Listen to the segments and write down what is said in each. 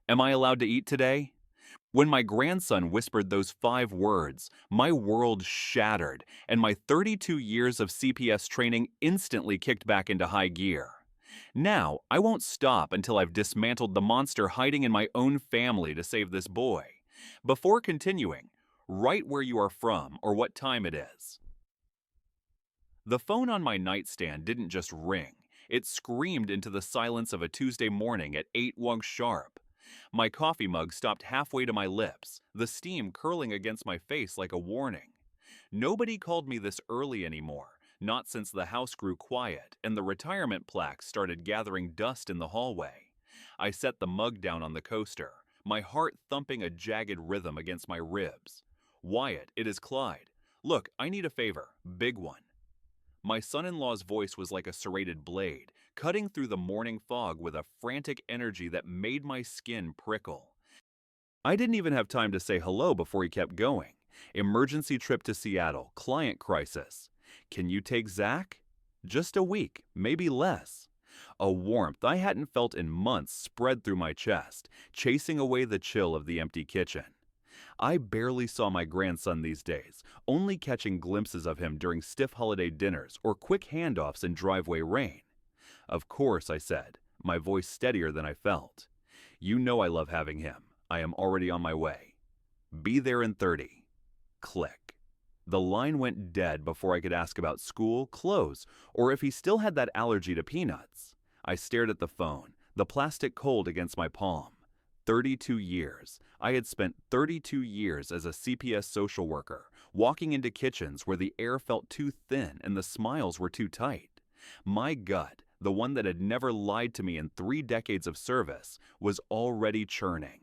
Am I allowed to eat today? When my grandson whispered those 5 words, my world shattered, and my 32 years of CPS training instantly kicked back into high gear. Now, I won't stop until I've dismantled the monster hiding in my own family to save this boy. Before continuing, write where you are from or what time it is. The phone on my nightstand didn't just ring, it screamed into the silence of a Tuesday morning at 8 sharp. My coffee mug stopped halfway to my lips, the steam curling against my face like a warning. Nobody called me this early anymore, not since the house grew quiet and the retirement plaques started gathering dust in the hallway. I set the mug down on the coaster, my heart thumping a jagged rhythm against my ribs. Wyatt, it is Clyde. Look, I need a favor, big one. My son-in-law's voice was like a serrated blade, cutting through the morning fog with a frantic energy that made my skin prickle. I didn't even have time to say hello before he kept going. Emergency trip to Seattle, client crisis. Can you take Zach? Just a week, maybe less. A warmth I hadn't felt in months spread through my chest, chasing away the chill of the empty kitchen. I barely saw my grandson these days, only catching glimpses of him during stiff holiday dinners or quick handoffs in driveway rain. Of course, I said, my voice steadier than I felt. You know I love having him. I am already on my way. Be there in 30. Click. The line went dead before I could ask about school, clothes, or if he still had that allergy to peanuts. I stared at the phone, the plastic cold against my palm. 32 years. I had spent 32 years as a CPS social worker, walking into kitchens where the air felt too thin and the smiles were too tight. My gut, the one that had never lied to me in 3 decades of service, was already churning.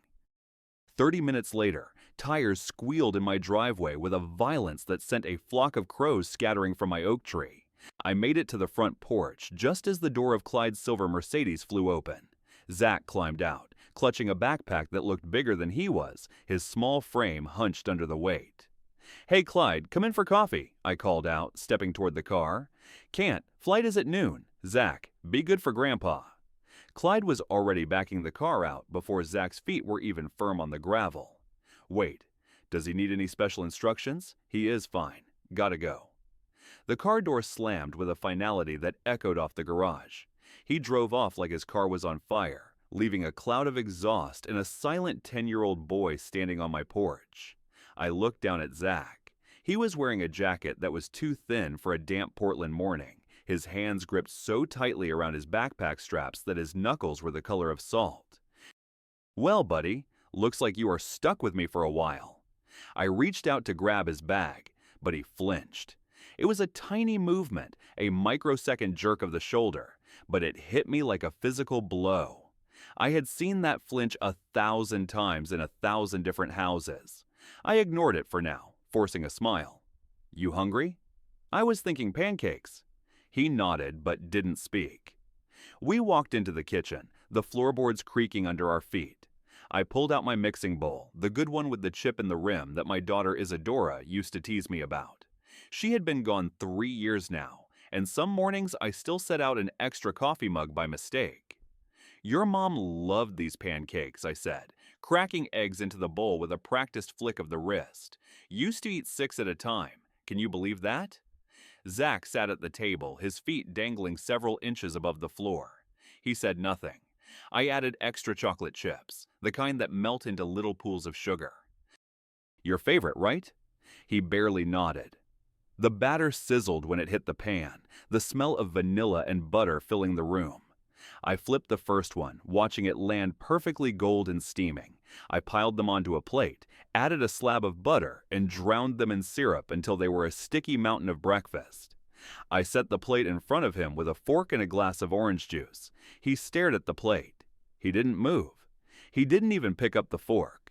30 minutes later, tires squealed in my driveway with a violence that sent a flock of crows scattering from my oak tree. I made it to the front porch just as the door of Clyde's silver Mercedes flew open. Zach climbed out, clutching a backpack that looked bigger than he was, his small frame hunched under the weight. Hey Clyde, come in for coffee, I called out, stepping toward the car. Can't, flight is at noon. Zach, be good for Grandpa. Clyde was already backing the car out before Zach's feet were even firm on the gravel. Wait, does he need any special instructions? He is fine. Gotta go. The car door slammed with a finality that echoed off the garage. He drove off like his car was on fire, leaving a cloud of exhaust and a silent 10-year-old boy standing on my porch. I looked down at Zach. He was wearing a jacket that was too thin for a damp Portland morning, his hands gripped so tightly around his backpack straps that his knuckles were the color of salt. Well, buddy, looks like you are stuck with me for a while. I reached out to grab his bag, but he flinched. It was a tiny movement, a microsecond jerk of the shoulder, but it hit me like a physical blow. I had seen that flinch 1,000 times in 1,000 different houses. I ignored it for now, forcing a smile. You hungry? I was thinking pancakes. He nodded but didn't speak. We walked into the kitchen, the floorboards creaking under our feet. I pulled out my mixing bowl, the good one with the chip in the rim that my daughter Isadora used to tease me about. She had been gone 3 years now, and some mornings I still set out an extra coffee mug by mistake. Your mom loved these pancakes, I said, cracking eggs into the bowl with a practiced flick of the wrist. Used to eat 6 at a time. Can you believe that? Zach sat at the table, his feet dangling several inches above the floor. He said nothing. I added extra chocolate chips, the kind that melt into little pools of sugar. Your favorite, right? He barely nodded. The batter sizzled when it hit the pan, the smell of vanilla and butter filling the room. I flipped the first one, watching it land perfectly gold and steaming. I piled them onto a plate, added a slab of butter, and drowned them in syrup until they were a sticky mountain of breakfast. I set the plate in front of him with a fork and a glass of orange juice. He stared at the plate. He didn't move. He didn't even pick up the fork.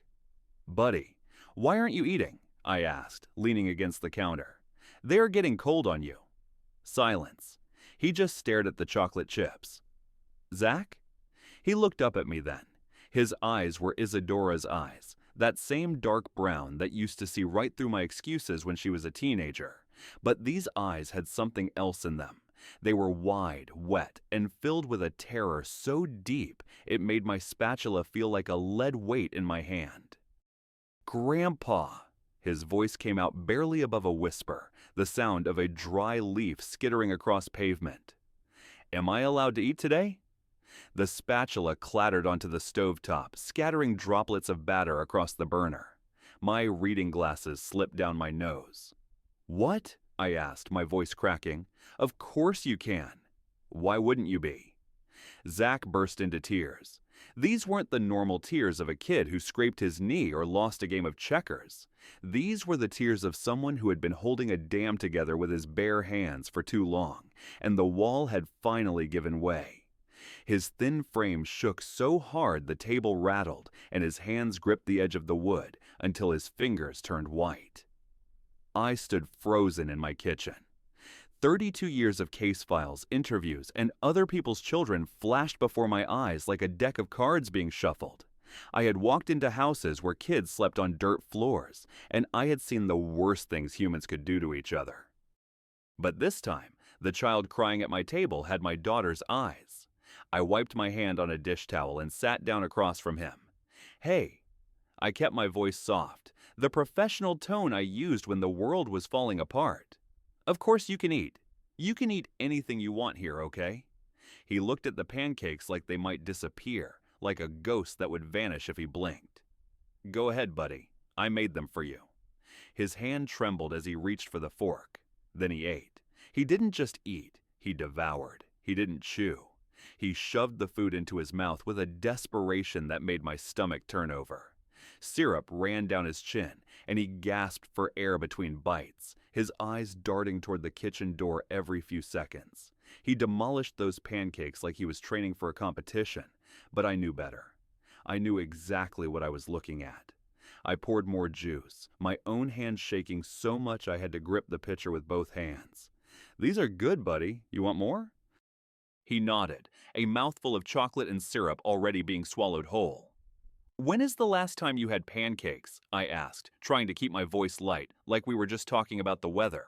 Buddy, why aren't you eating? I asked, leaning against the counter. They are getting cold on you. Silence. He just stared at the chocolate chips. Zach? He looked up at me then. His eyes were Isadora's eyes, that same dark brown that used to see right through my excuses when she was a teenager. But these eyes had something else in them, They were wide, wet, and filled with a terror so deep it made my spatula feel like a lead weight in my hand. "Grandpa!" His voice came out barely above a whisper, the sound of a dry leaf skittering across pavement. "Am I allowed to eat today?" The spatula clattered onto the stovetop, scattering droplets of batter across the burner. My reading glasses slipped down my nose. "What?" I asked, my voice cracking. "Of course you can." "Why wouldn't you be?" Zach burst into tears. These weren't the normal tears of a kid who scraped his knee or lost a game of checkers. These were the tears of someone who had been holding a dam together with his bare hands for too long, and the wall had finally given way. His thin frame shook so hard the table rattled, and his hands gripped the edge of the wood until his fingers turned white. I stood frozen in my kitchen. 32 years of case files, interviews, and other people's children flashed before my eyes like a deck of cards being shuffled. I had walked into houses where kids slept on dirt floors, and I had seen the worst things humans could do to each other. But this time, the child crying at my table had my daughter's eyes. I wiped my hand on a dish towel and sat down across from him. "Hey." I kept my voice soft, the professional tone I used when the world was falling apart. "Of course you can eat. You can eat anything you want here, okay?" He looked at the pancakes like they might disappear, like a ghost that would vanish if he blinked. "Go ahead, buddy. I made them for you." His hand trembled as he reached for the fork. Then he ate. He didn't just eat, he devoured. He didn't chew. He shoved the food into his mouth with a desperation that made my stomach turn over. Syrup ran down his chin, and he gasped for air between bites, his eyes darting toward the kitchen door every few seconds. He demolished those pancakes like he was training for a competition, but I knew better. I knew exactly what I was looking at. I poured more juice, my own hand shaking so much I had to grip the pitcher with both hands. "These are good, buddy. You want more?" He nodded, a mouthful of chocolate and syrup already being swallowed whole. "When is the last time you had pancakes?" I asked, trying to keep my voice light, like we were just talking about the weather.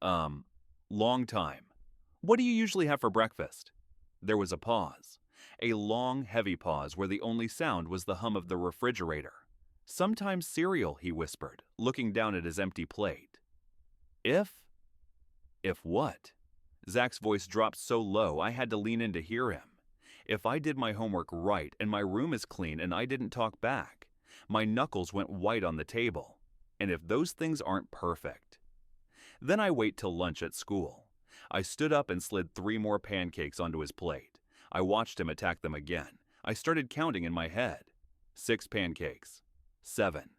Long time. What do you usually have for breakfast?" There was a pause. A long, heavy pause where the only sound was the hum of the refrigerator. "Sometimes cereal," he whispered, looking down at his empty plate. If what?" Zach's voice dropped so low I had to lean in to hear him. If I did my homework right and my room is clean and I didn't talk back, my knuckles went white on the table. And if those things aren't perfect. Then I wait till lunch at school. I stood up and slid 3 more pancakes onto his plate. I watched him attack them again. I started counting in my head. 6 pancakes. 7.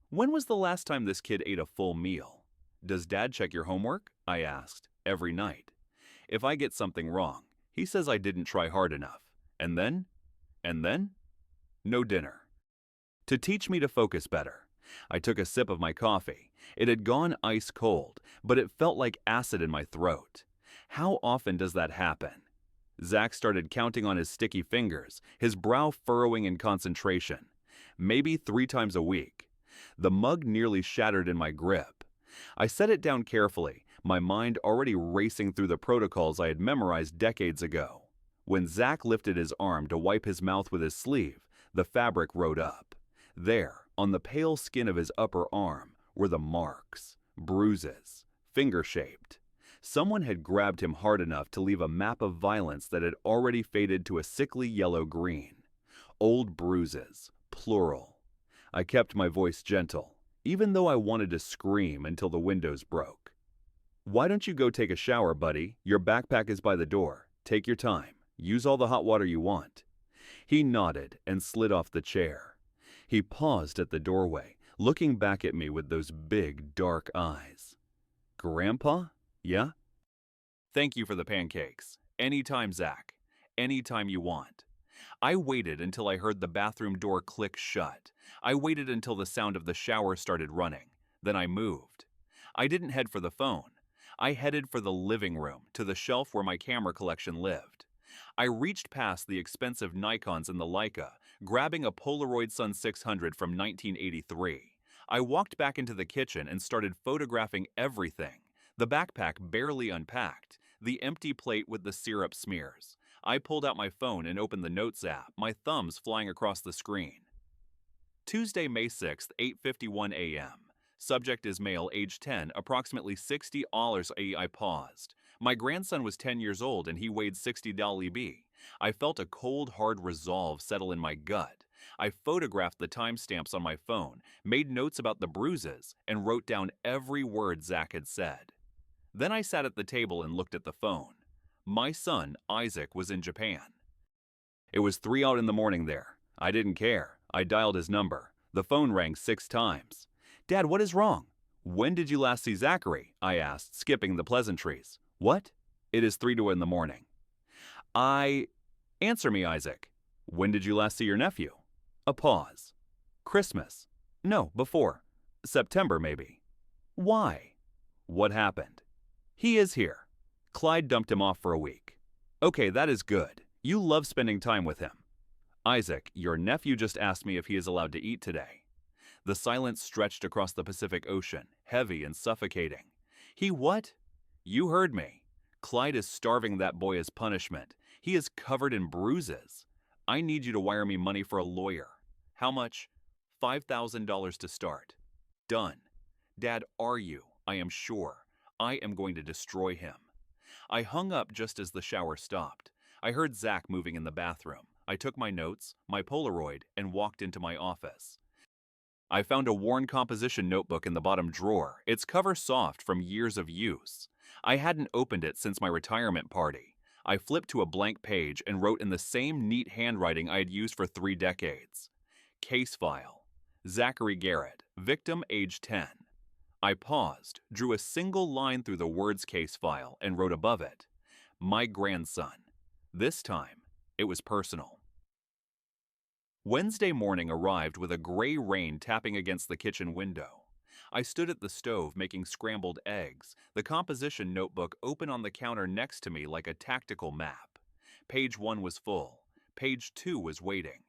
When was the last time this kid ate a full meal? "Does Dad check your homework?" I asked, every night. If I get something wrong, he says I didn't try hard enough. And then? No dinner. To teach me to focus better, I took a sip of my coffee. It had gone ice cold, but it felt like acid in my throat. How often does that happen? Zach started counting on his sticky fingers, his brow furrowing in concentration. Maybe 3 times a week. The mug nearly shattered in my grip. I set it down carefully, my mind already racing through the protocols I had memorized decades ago. When Zach lifted his arm to wipe his mouth with his sleeve, the fabric rode up. There, on the pale skin of his upper arm, were the marks, bruises, finger-shaped. Someone had grabbed him hard enough to leave a map of violence that had already faded to a sickly yellow-green. Old bruises, plural. I kept my voice gentle, even though I wanted to scream until the windows broke. "Why don't you go take a shower, buddy? Your backpack is by the door. Take your time. Use all the hot water you want." He nodded and slid off the chair. He paused at the doorway, looking back at me with those big, dark eyes. "Grandpa? Yeah?" "Thank you for the pancakes. Anytime, Zach. Anytime you want." I waited until I heard the bathroom door click shut. I waited until the sound of the shower started running. Then I moved. I didn't head for the phone. I headed for the living room, to the shelf where my camera collection lived. I reached past the expensive Nikons and the Leica, grabbing a Polaroid Sun 600 from 1983. I walked back into the kitchen and started photographing everything. The backpack barely unpacked, The empty plate with the syrup smears. I pulled out my phone and opened the Notes app, my thumbs flying across the screen. Tuesday, May 6th, 8:51 a.m. Subject is male, age 10, approximately 60 dollars. I paused. My grandson was 10 years old and he weighed 60 lb. I felt a cold, hard resolve settle in my gut. I photographed the timestamps on my phone, made notes about the bruises, and wrote down every word Zach had said. Then I sat at the table and looked at the phone. My son, Isaac, was in Japan. It was 3 out in the morning there. I didn't care. I dialed his number. The phone rang 6 times. Dad, what is wrong? When did you last see Zachary? I asked, skipping the pleasantries. What? It is 3 in the morning. Answer me, Isaac. When did you last see your nephew? A pause. Christmas. No, before. September, maybe. Why? What happened? He is here. Clyde dumped him off for a week. Okay, that is good. You love spending time with him. Isaac, your nephew just asked me if he is allowed to eat today. The silence stretched across the Pacific Ocean, heavy and suffocating. He what? You heard me. Clyde is starving that boy as punishment. He is covered in bruises. I need you to wire me money for a lawyer. How much? $5,000 to start. Done. Dad, are you? I am sure. I am going to destroy him. I hung up just as the shower stopped. I heard Zach moving in the bathroom. I took my notes, my Polaroid, and walked into my office. I found a worn composition notebook in the bottom drawer, its cover soft from years of use. I hadn't opened it since my retirement party. I flipped to a blank page and wrote in the same neat handwriting I had used for 3 decades. Case file. Zachary Garrett, victim age 10. I paused, drew a single line through the words case file, and wrote above it, my grandson. This time, it was personal. Wednesday morning arrived with a gray rain tapping against the kitchen window. I stood at the stove making scrambled eggs, the composition notebook open on the counter next to me like a tactical map. Page 1 was full. Page 2 was waiting.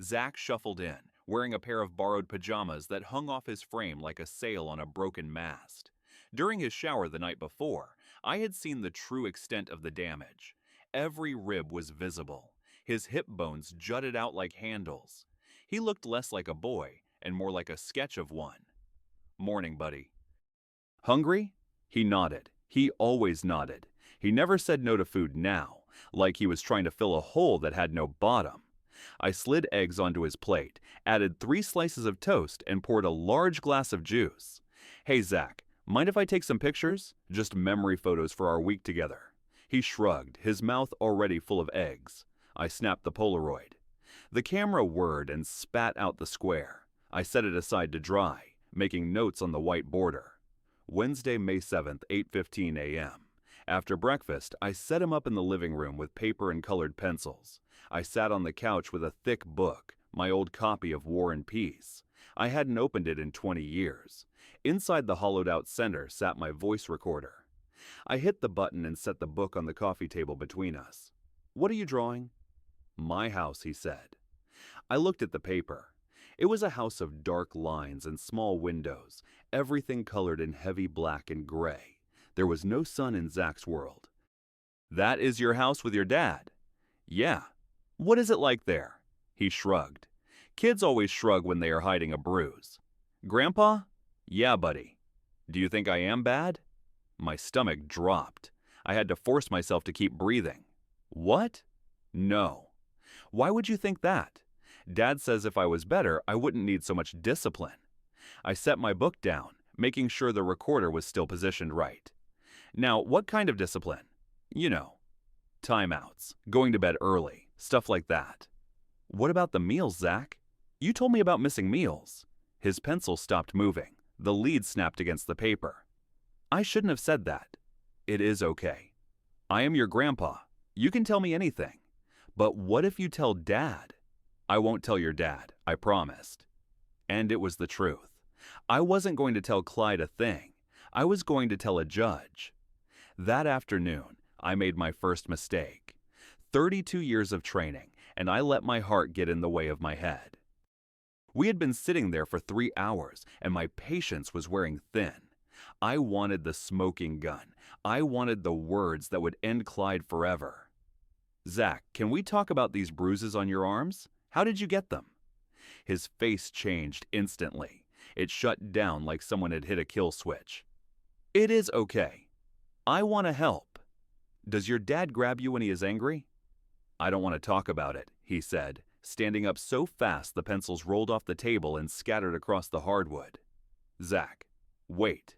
Zach shuffled in, wearing a pair of borrowed pajamas that hung off his frame like a sail on a broken mast. During his shower the night before, I had seen the true extent of the damage. Every rib was visible. His hip bones jutted out like handles. He looked less like a boy and more like a sketch of one. Morning, buddy. Hungry? He nodded. He always nodded. He never said no to food now, like he was trying to fill a hole that had no bottom. I slid eggs onto his plate, added 3 slices of toast, and poured a large glass of juice. Hey, Zach, mind if I take some pictures? Just memory photos for our week together. He shrugged, his mouth already full of eggs. I snapped the Polaroid. The camera whirred and spat out the square. I set it aside to dry, making notes on the white border. Wednesday, May 7th, 8:15 a.m. After breakfast, I set him up in the living room with paper and colored pencils. I sat on the couch with a thick book, my old copy of War and Peace. I hadn't opened it in 20 years. Inside the hollowed-out center sat my voice recorder. I hit the button and set the book on the coffee table between us. What are you drawing? My house, he said. I looked at the paper. It was a house of dark lines and small windows, everything colored in heavy black and gray. There was no sun in Zach's world. That is your house with your dad? Yeah. What is it like there? He shrugged. Kids always shrug when they are hiding a bruise. Grandpa? Yeah, buddy. Do you think I am bad? My stomach dropped. I had to force myself to keep breathing. What? No. Why would you think that? Dad says if I was better, I wouldn't need so much discipline. I set my book down, making sure the recorder was still positioned right. Now, what kind of discipline? You know, timeouts, going to bed early, stuff like that. What about the meals, Zach? You told me about missing meals. His pencil stopped moving. The lead snapped against the paper. I shouldn't have said that. It is okay. I am your grandpa. You can tell me anything. But what if you tell Dad? I won't tell your dad, I promised. And it was the truth. I wasn't going to tell Clyde a thing. I was going to tell a judge. That afternoon, I made my first mistake. 32 years of training, and I let my heart get in the way of my head. We had been sitting there for 3 hours, and my patience was wearing thin. I wanted the smoking gun. I wanted the words that would end Clyde forever. Zach, can we talk about these bruises on your arms? How did you get them? His face changed instantly. It shut down like someone had hit a kill switch. It is okay. I want to help. Does your dad grab you when he is angry? I don't want to talk about it, he said, standing up so fast the pencils rolled off the table and scattered across the hardwood. Zach, wait.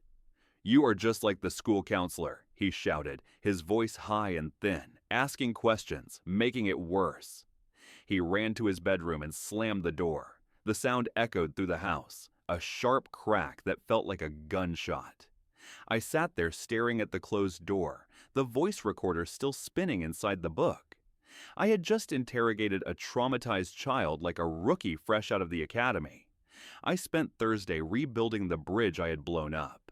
You are just like the school counselor, he shouted, his voice high and thin, asking questions, making it worse. He ran to his bedroom and slammed the door. The sound echoed through the house, a sharp crack that felt like a gunshot. I sat there staring at the closed door, the voice recorder still spinning inside the book. I had just interrogated a traumatized child like a rookie fresh out of the academy. I spent Thursday rebuilding the bridge I had blown up.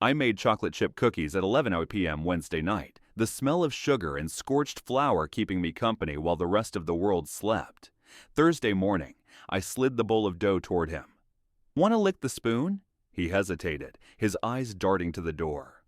I made chocolate chip cookies at 11 p.m. Wednesday night, the smell of sugar and scorched flour keeping me company while the rest of the world slept. Thursday morning, I slid the bowl of dough toward him. Want to lick the spoon? He hesitated, his eyes darting to the door.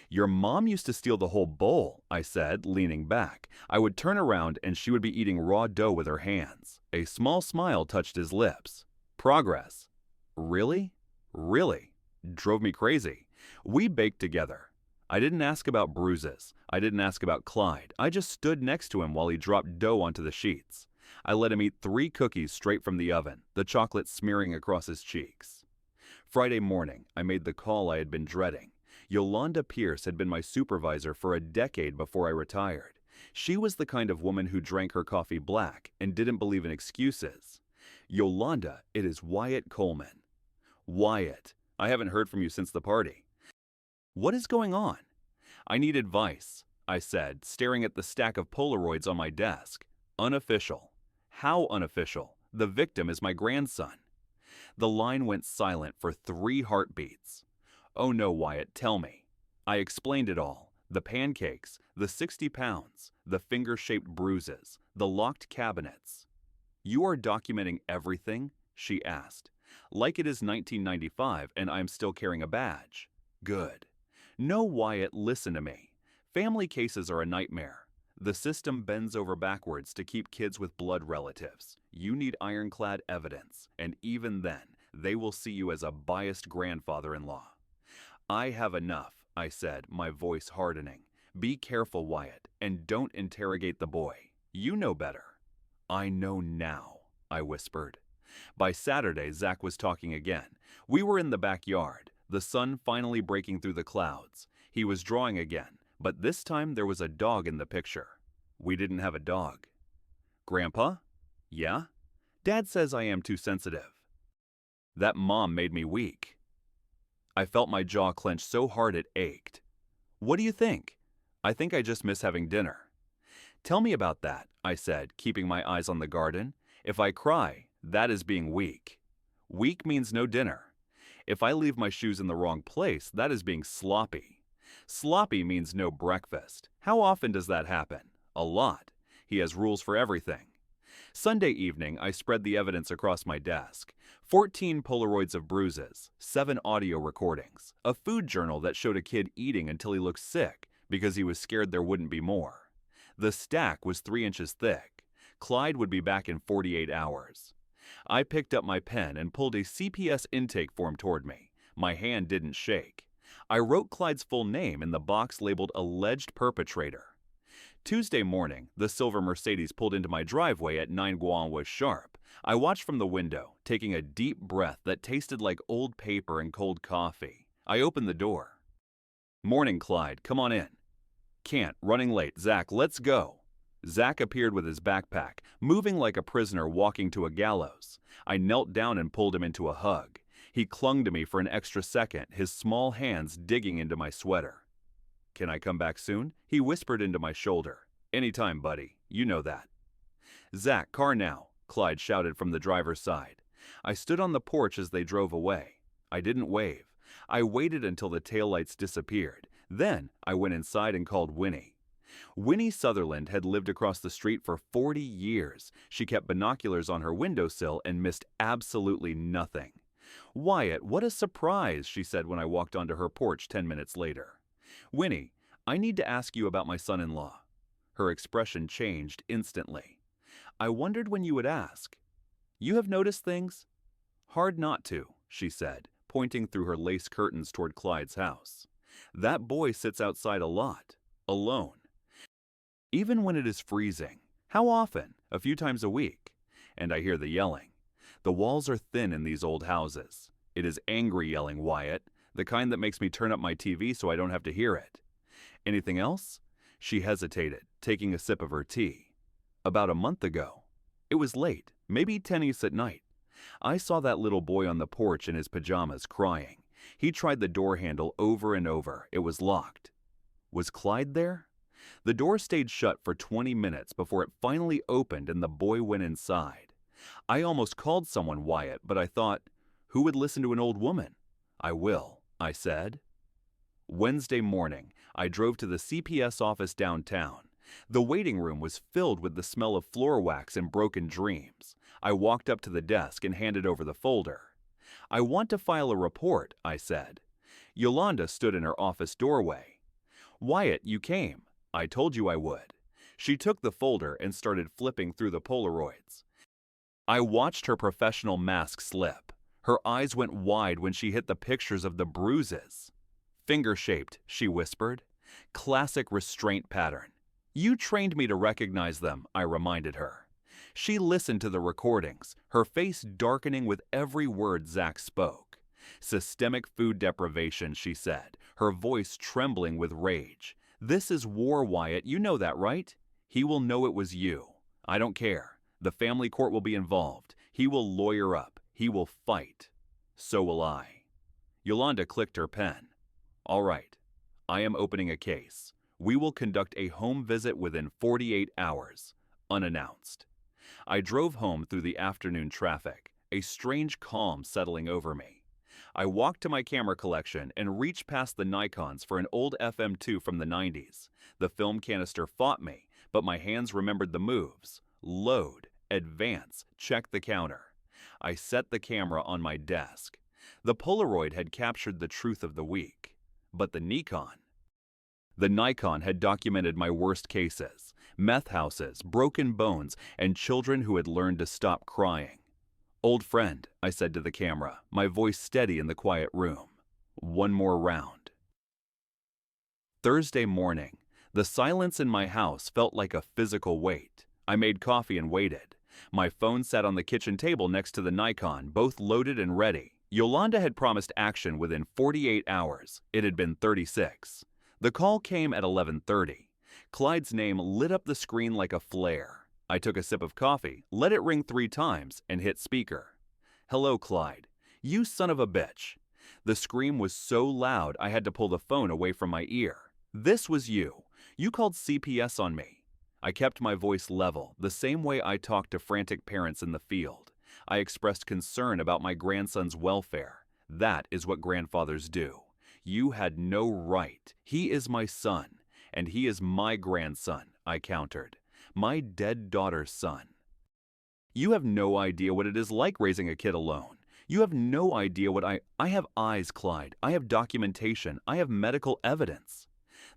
Your mom used to steal the whole bowl, I said, leaning back. I would turn around and she would be eating raw dough with her hands. A small smile touched his lips. Progress. Really? Really? Drove me crazy. We baked together. I didn't ask about bruises. I didn't ask about Clyde. I just stood next to him while he dropped dough onto the sheets. I let him eat 3 cookies straight from the oven, the chocolate smearing across his cheeks. Friday morning, I made the call I had been dreading. Yolanda Pierce had been my supervisor for a decade before I retired. She was the kind of woman who drank her coffee black and didn't believe in excuses. Yolanda, it is Wyatt Coleman. Wyatt, I haven't heard from you since the party. What is going on? I need advice, I said, staring at the stack of Polaroids on my desk. Unofficial. How unofficial? The victim is my grandson. The line went silent for 3 heartbeats. Oh no, Wyatt, tell me. I explained it all. The pancakes, the 60 pounds, the finger-shaped bruises, the locked cabinets. You are documenting everything? She asked. Like it is 1995 and I'm still carrying a badge. Good. No, Wyatt, listen to me. Family cases are a nightmare. The system bends over backwards to keep kids with blood relatives. You need ironclad evidence, and even then, they will see you as a biased grandfather-in-law. I have enough, I said, my voice hardening. Be careful, Wyatt, and don't interrogate the boy. You know better. I know now, I whispered. By Saturday, Zach was talking again. We were in the backyard, the sun finally breaking through the clouds. He was drawing again, but this time there was a dog in the picture. We didn't have a dog. Grandpa? Yeah? Dad says I am too sensitive. That mom made me weak. I felt my jaw clench so hard it ached. What do you think? I think I just miss having dinner. Tell me about that, I said, keeping my eyes on the garden. If I cry, that is being weak. Weak means no dinner. If I leave my shoes in the wrong place, that is being sloppy. Sloppy means no breakfast. How often does that happen? A lot. He has rules for everything. Sunday evening, I spread the evidence across my desk. 14 Polaroids of bruises, 7 audio recordings, a food journal that showed a kid eating until he looked sick because he was scared there wouldn't be more. The stack was 3 inches thick. Clyde would be back in 48 hours. I picked up my pen and pulled a CPS intake form toward me. My hand didn't shake. I wrote Clyde's full name in the box labeled Alleged Perpetrator. Tuesday morning, the silver Mercedes pulled into my driveway at 9 Guanwa sharp. I watched from the window, taking a deep breath that tasted like old paper and cold coffee. I opened the door. Morning, Clyde. Come on in. Can't. Running late. Zach, let's go. Zach appeared with his backpack, moving like a prisoner walking to a gallows. I knelt down and pulled him into a hug. He clung to me for an extra second, his small hands digging into my sweater. Can I come back soon? He whispered into my shoulder. Anytime, buddy. You know that. Zach, car now, Clyde shouted from the driver's side. I stood on the porch as they drove away. I didn't wave. I waited until the taillights disappeared. Then I went inside and called Winnie. Winnie Sutherland had lived across the street for 40 years. She kept binoculars on her windowsill and missed absolutely nothing. "Wyatt, what a surprise," she said when I walked onto her porch 10 minutes later. "Winnie, I need to ask you about my son-in-law." Her expression changed instantly. "I wondered when you would ask. You have noticed things?" "Hard not to," she said, pointing through her lace curtains toward Clyde's house. "That boy sits outside a lot, alone. Even when it is freezing. How often? A few times a week. And I hear the yelling. The walls are thin in these old houses. It is angry yelling, Wyatt, the kind that makes me turn up my TV so I don't have to hear it. Anything else?" She hesitated, taking a sip of her tea. "About a month ago. It was late, maybe 10ish at night. I saw that little boy on the porch in his pajamas crying. He tried the door handle over and over. It was locked. Was Clyde there? The door stayed shut for 20 minutes before it finally opened and the boy went inside. I almost called someone, Wyatt, but I thought, who would listen to an old woman? I will, I said. Wednesday morning, I drove to the CPS office downtown. The waiting room was filled with the smell of floor wax and broken dreams. I walked up to the desk and handed over the folder. "I want to file a report," I said. Yolanda stood in her office doorway. "Wyatt, you came. I told you I would." She took the folder and started flipping through the Polaroids. I watched her professional mask slip. Her eyes went wide when she hit the pictures of the bruises. "Finger-shaped," she whispered. "Classic restraint pattern. You trained me to recognize them," I reminded her. She listened to the recordings, her face darkening with every word Zach spoke. "Systemic food deprivation," she said, her voice trembling with rage. "This is war, Wyatt. You know that, right? He will know it was you. I don't care. The family court will be involved. He will lawyer up. He will fight. So will I." Yolanda clicked her pen. "All right. I am opening a case. We will conduct a home visit within 48 hours, unannounced." I drove home through the afternoon traffic, a strange calm settling over me. I walked to my camera collection and reached past the Nikons for an old FM2 from the 90s. The film canister fought me, but my hands remembered the moves. Load, advance, check the counter. I set the camera on my desk. The Polaroid had captured the truth of the week, but the Nikon had documented my worst cases: meth houses, broken bones, and children who had learned to stop crying. "Old friend," I said to the camera, my voice steady in the quiet room. "One more round." Thursday morning. The silence in my house felt like a physical weight. I made coffee and waited. My phone sat on the kitchen table next to the Nikon, both loaded and ready. Yolanda had promised action within 48 hours. It had been 36. The call came at 11:30. Clyde's name lit up the screen like a flare. I took a sip of coffee, let it ring 3 times, and hit speaker. "Hello, Clyde. You son of a bitch." The scream was so loud I had to pull the phone away from my ear. "This was you. You called CPS on me." I kept my voice level, the same way I talked to frantic parents in the field. I expressed concern about my grandson's welfare. That is what grandfathers do. "You had no right. He is my son, and he is my grandson," I countered. "My dead daughter's son. You have no idea what it is like raising a kid alone. You have no idea what I have eyes, Clyde. I have documentation. I have medical evidence."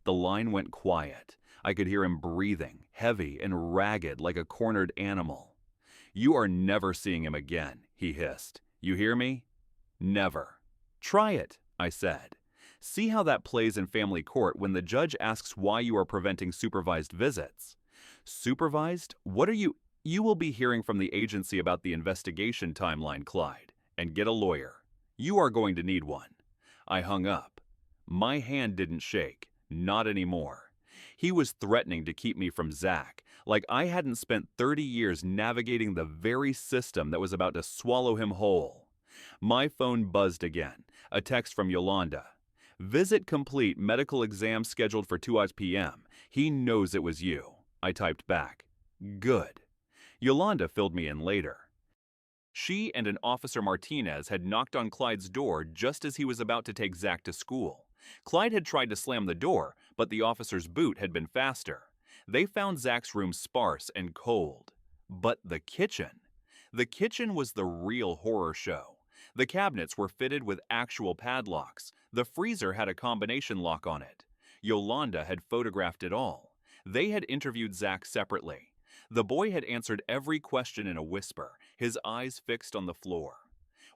The line went quiet. I could hear him breathing, heavy and ragged like a cornered animal. "You are never seeing him again," he hissed. "You hear me? Never." "Try it," I said. "See how that plays in family court when the judge asks why you are preventing supervised visits." "Supervised? What are you? You will be hearing from the agency about the investigation timeline, Clyde, and get a lawyer. You are going to need one." I hung up. My hand didn't shake, not anymore. He was threatening to keep me from Zach, like I hadn't spent 30 years navigating the very system that was about to swallow him whole. My phone buzzed again, a text from Yolanda. "Visit complete, medical exam scheduled for 2 p.m. He knows it was you." I typed back. "Good." Yolanda filled me in later. She and an Officer Martinez had knocked on Clyde's door just as he was about to take Zach to school. Clyde had tried to slam the door, but the officer's boot had been faster. They found Zach's room sparse and cold. But the kitchen? The kitchen was the real horror show. The cabinets were fitted with actual padlocks. The freezer had a combination lock on it. Yolanda had photographed it all. They had interviewed Zach separately. The boy had answered every question in a whisper, his eyes fixed on the floor.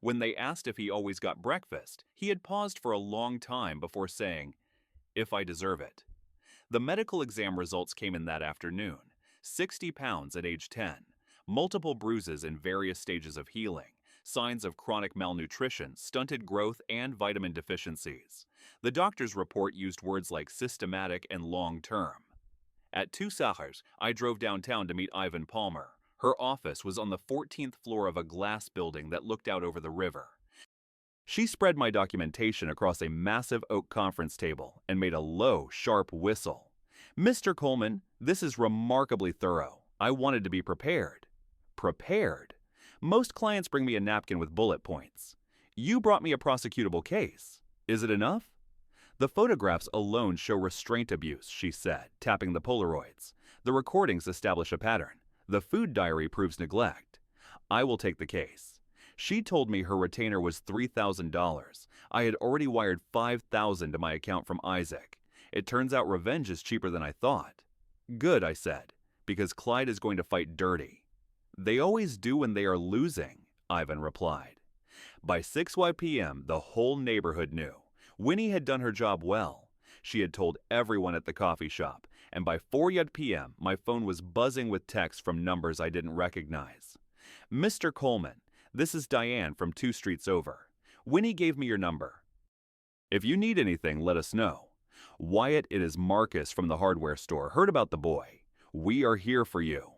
When they asked if he always got breakfast, he had paused for a long time before saying, "If I deserve it." The medical exam results came in that afternoon. 60 pounds at age 10, multiple bruises in various stages of healing, signs of chronic malnutrition, stunted growth, and vitamin deficiencies. The doctor's report used words like systematic and long-term. At 2 Sahars, I drove downtown to meet Ivan Palmer. Her office was on the 14th floor of a glass building that looked out over the river. She spread my documentation across a massive oak conference table and made a low, sharp whistle. "Mr. Coleman, this is remarkably thorough. I wanted to be prepared." Prepared? Most clients bring me a napkin with bullet points. You brought me a prosecutable case. Is it enough? "The photographs alone show restraint abuse," she said, tapping the Polaroids. "The recordings establish a pattern. The food diary proves neglect. I will take the case." She told me her retainer was $3,000. I had already wired $5,000 to my account from Isaac. It turns out revenge is cheaper than I thought. "Good," I said, "because Clyde is going to fight dirty." "They always do when they are losing," Ivan replied. By 6 p.m., the whole neighborhood knew. Winnie had done her job well. She had told everyone at the coffee shop, and by 4 p.m., my phone was buzzing with texts from numbers I didn't recognize. "Mr. Coleman, this is Diane from 2 streets over. Winnie gave me your number. If you need anything, let us know. Wyatt, it is Marcus from the hardware store. Heard about the boy. We are here for you."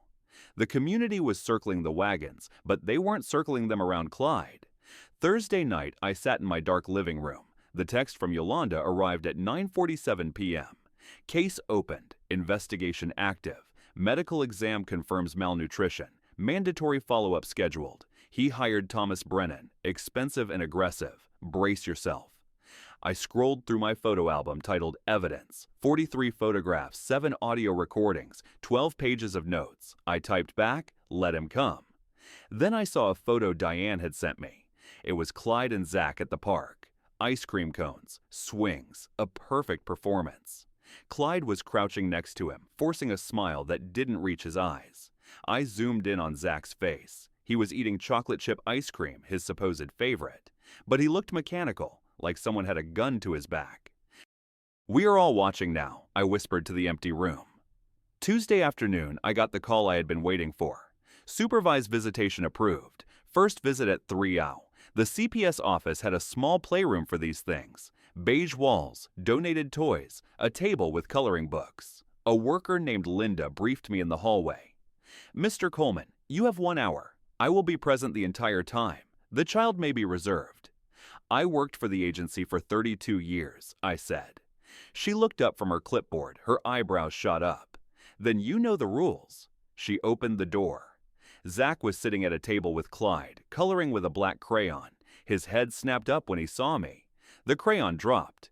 The community was circling the wagons, but they weren't circling them around Clyde. Thursday night, I sat in my dark living room. The text from Yolanda arrived at 9:47 p.m. "Case opened. Investigation active. Medical exam confirms malnutrition. Mandatory follow-up scheduled. He hired Thomas Brennan. Expensive and aggressive. Brace yourself." I scrolled through my photo album titled Evidence. 43 photographs, 7 audio recordings, 12 pages of notes. I typed back, "Let him come." Then I saw a photo Diane had sent me. It was Clyde and Zach at the park. Ice cream cones, swings, a perfect performance. Clyde was crouching next to him, forcing a smile that didn't reach his eyes. I zoomed in on Zach's face. He was eating chocolate chip ice cream, his supposed favorite. But he looked mechanical, like someone had a gun to his back. "We are all watching now," I whispered to the empty room. Tuesday afternoon, I got the call I had been waiting for. Supervised visitation approved. First visit at 3 hours. The CPS office had a small playroom for these things. Beige walls, donated toys, a table with coloring books. A worker named Linda briefed me in the hallway. "Mr. Coleman, you have 1 hour. I will be present the entire time. The child may be reserved." "I worked for the agency for 32 years, I said. She looked up from her clipboard, her eyebrows shot up. "Then you know the rules." She opened the door. Zach was sitting at a table with Clyde, coloring with a black crayon. His head snapped up when he saw me. The crayon dropped.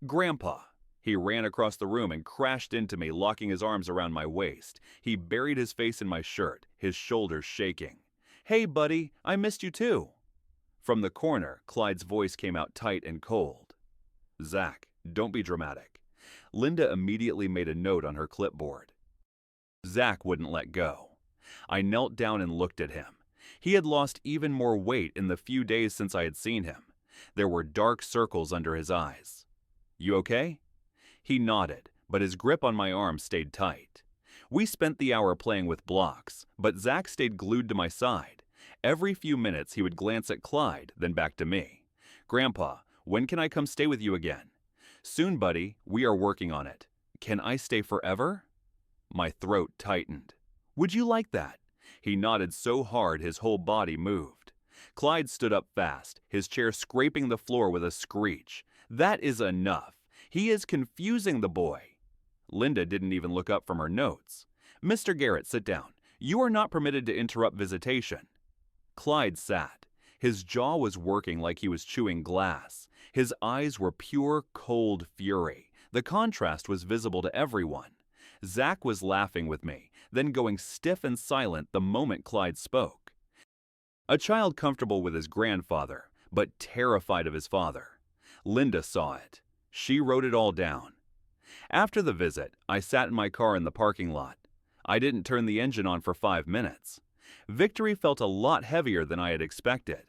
"Grandpa." He ran across the room and crashed into me, locking his arms around my waist. He buried his face in my shirt, his shoulders shaking. "Hey, buddy, I missed you too." From the corner, Clyde's voice came out tight and cold. "Zach, don't be dramatic." Linda immediately made a note on her clipboard. Zach wouldn't let go. I knelt down and looked at him. He had lost even more weight in the few days since I had seen him. There were dark circles under his eyes. "You okay?" He nodded, but his grip on my arm stayed tight. We spent the hour playing with blocks, but Zach stayed glued to my side. Every few minutes he would glance at Clyde, then back to me. "Grandpa, when can I come stay with you again?" "Soon, buddy. We are working on it." "Can I stay forever?" My throat tightened. "Would you like that?" He nodded so hard his whole body moved. Clyde stood up fast, his chair scraping the floor with a screech. "That is enough. He is confusing the boy." Linda didn't even look up from her notes. "Mr. Garrett, sit down. You are not permitted to interrupt visitation." Clyde sat. His jaw was working like he was chewing glass. His eyes were pure, cold fury. The contrast was visible to everyone. Zach was laughing with me, then going stiff and silent the moment Clyde spoke. A child comfortable with his grandfather, but terrified of his father. Linda saw it. She wrote it all down. After the visit, I sat in my car in the parking lot. I didn't turn the engine on for 5 minutes. Victory felt a lot heavier than I had expected.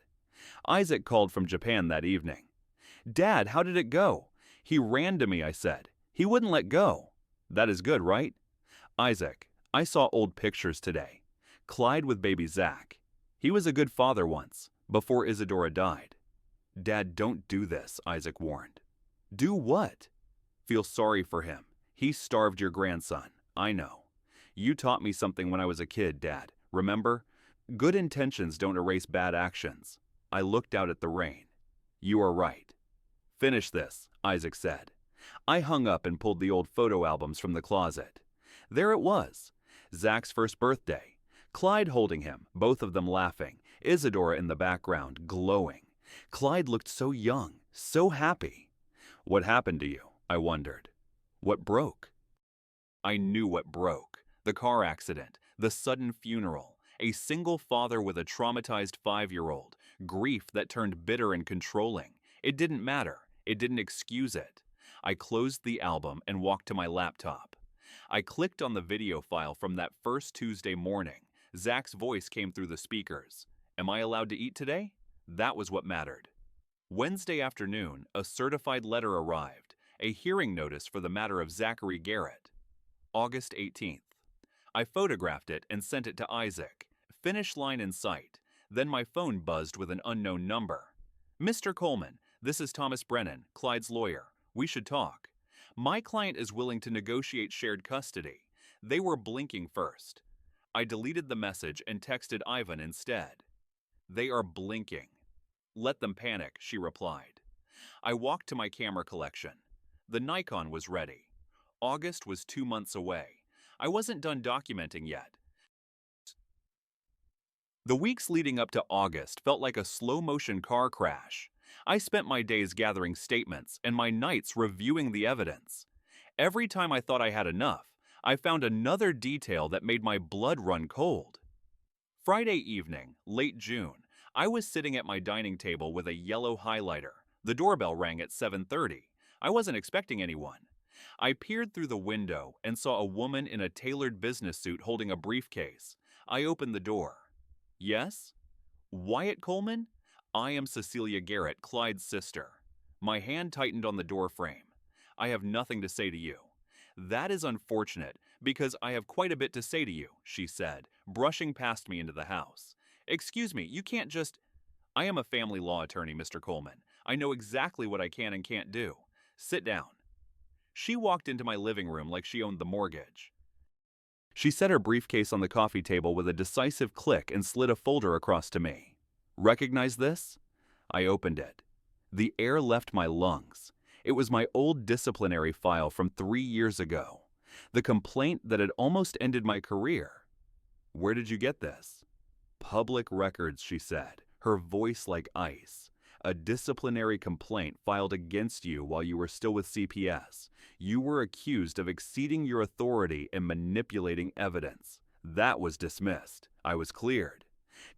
Isaac called from Japan that evening. "Dad, how did it go?" "He ran to me," I said. "He wouldn't let go." "That is good, right?" "Isaac, I saw old pictures today. Clyde with baby Zach. He was a good father once, before Isadora died." "Dad, don't do this," Isaac warned. "Do what?" "Feel sorry for him. He starved your grandson. I know. You taught me something when I was a kid, Dad. Remember? Good intentions don't erase bad actions." I looked out at the rain. "You are right." "Finish this," Isaac said. I hung up and pulled the old photo albums from the closet. There it was. Zach's first birthday. Clyde holding him, both of them laughing. Isadora in the background, glowing. Clyde looked so young, so happy. "What happened to you?" I wondered. "What broke?" I knew what broke. The car accident, the sudden funeral, a single father with a traumatized 5-year-old, grief that turned bitter and controlling. It didn't matter. It didn't excuse it. I closed the album and walked to my laptop. I clicked on the video file from that first Tuesday morning. Zach's voice came through the speakers. "Am I allowed to eat today?" That was what mattered. Wednesday afternoon, a certified letter arrived, a hearing notice for the matter of Zachary Garrett. August 18th. I photographed it and sent it to Isaac. Finish line in sight. Then my phone buzzed with an unknown number. "Mr. Coleman, this is Thomas Brennan, Clyde's lawyer. We should talk. My client is willing to negotiate shared custody." They were blinking first. I deleted the message and texted Ivan instead. "They are blinking." "Let them panic," she replied. I walked to my camera collection. The Nikon was ready. August was 2 months away. I wasn't done documenting yet. The weeks leading up to August felt like a slow-motion car crash. I spent my days gathering statements and my nights reviewing the evidence. Every time I thought I had enough, I found another detail that made my blood run cold. Friday evening, late June, I was sitting at my dining table with a yellow highlighter. The doorbell rang at 7:30. I wasn't expecting anyone. I peered through the window and saw a woman in a tailored business suit holding a briefcase. I opened the door. "Yes?" "Wyatt Coleman? I am Cecilia Garrett, Clyde's sister." My hand tightened on the door frame. "I have nothing to say to you." "That is unfortunate, because I have quite a bit to say to you," she said, brushing past me into the house. "Excuse me, you can't just—" "I am a family law attorney, Mr. Coleman. I know exactly what I can and can't do. Sit down." She walked into my living room like she owned the mortgage. She set her briefcase on the coffee table with a decisive click and slid a folder across to me. "Recognize this?" I opened it. The air left my lungs. It was my old disciplinary file from 3 years ago. The complaint that had almost ended my career. "Where did you get this?" "Public records," she said, her voice like ice. "A disciplinary complaint filed against you while you were still with CPS. You were accused of exceeding your authority and manipulating evidence. That was dismissed. I was cleared."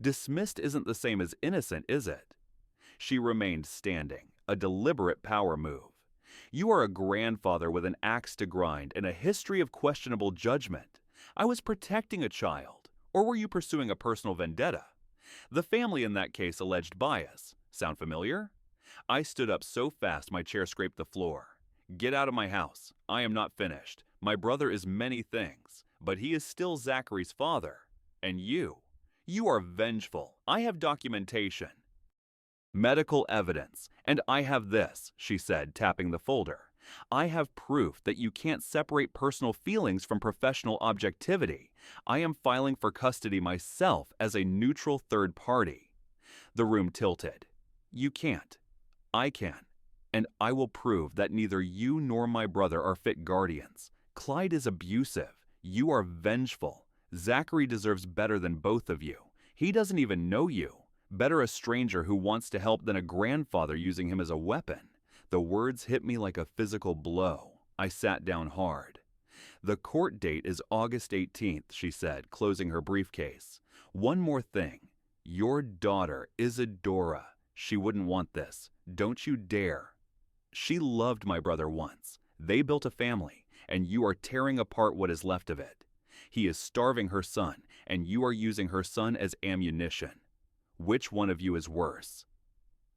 Dismissed isn't the same as innocent, is it? She remained standing, a deliberate power move. "You are a grandfather with an axe to grind and a history of questionable judgment. I was protecting a child. Or were you pursuing a personal vendetta? The family in that case alleged bias. Sound familiar?" I stood up so fast my chair scraped the floor. "Get out of my house. I am not finished. My brother is many things, but he is still Zachary's father. And you are vengeful. I have documentation. Medical evidence. And I have this," she said, tapping the folder. "I have proof that you can't separate personal feelings from professional objectivity. I am filing for custody myself as a neutral third party." The room tilted. "You can't. I can. And I will prove that neither you nor my brother are fit guardians. Clyde is abusive. You are vengeful. Zachary deserves better than both of you. He doesn't even know you. Better a stranger who wants to help than a grandfather using him as a weapon." The words hit me like a physical blow. I sat down hard. "The court date is August 18th, she said, closing her briefcase. "One more thing. Your daughter, Isadora, She wouldn't want this. Don't you dare. She loved my brother once. They built a family, and you are tearing apart what is left of it. He is starving her son, and you are using her son as ammunition. Which one of you is worse?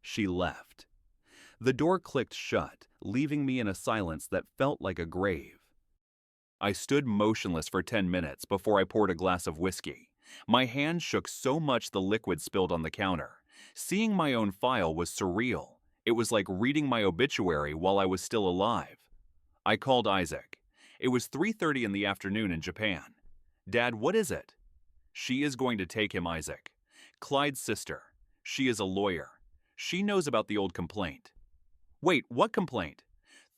She left. The door clicked shut, leaving me in a silence that felt like a grave. I stood motionless for 10 minutes before I poured a glass of whiskey. My hand shook so much the liquid spilled on the counter. Seeing my own file was surreal. It was like reading my obituary while I was still alive. I called Isaac. It was 3:30 in the afternoon in Japan. Dad, what is it? She is going to take him, Isaac. Clyde's sister. She is a lawyer. She knows about the old complaint. Wait, what complaint?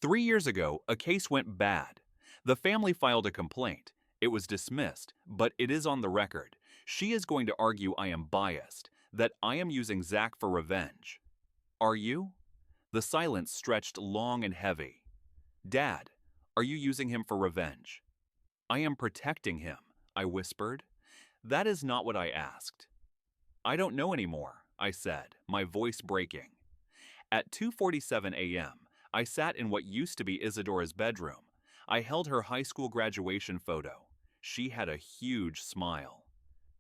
3 years ago, a case went bad. The family filed a complaint. It was dismissed, but it is on the record. She is going to argue I am biased, that I am using Zach for revenge. Are you? The silence stretched long and heavy. Dad, are you using him for revenge? I am protecting him, I whispered. That is not what I asked. I don't know anymore, I said, my voice breaking. At 2:47 a.m., I sat in what used to be Isadora's bedroom. I held her high school graduation photo. She had a huge smile.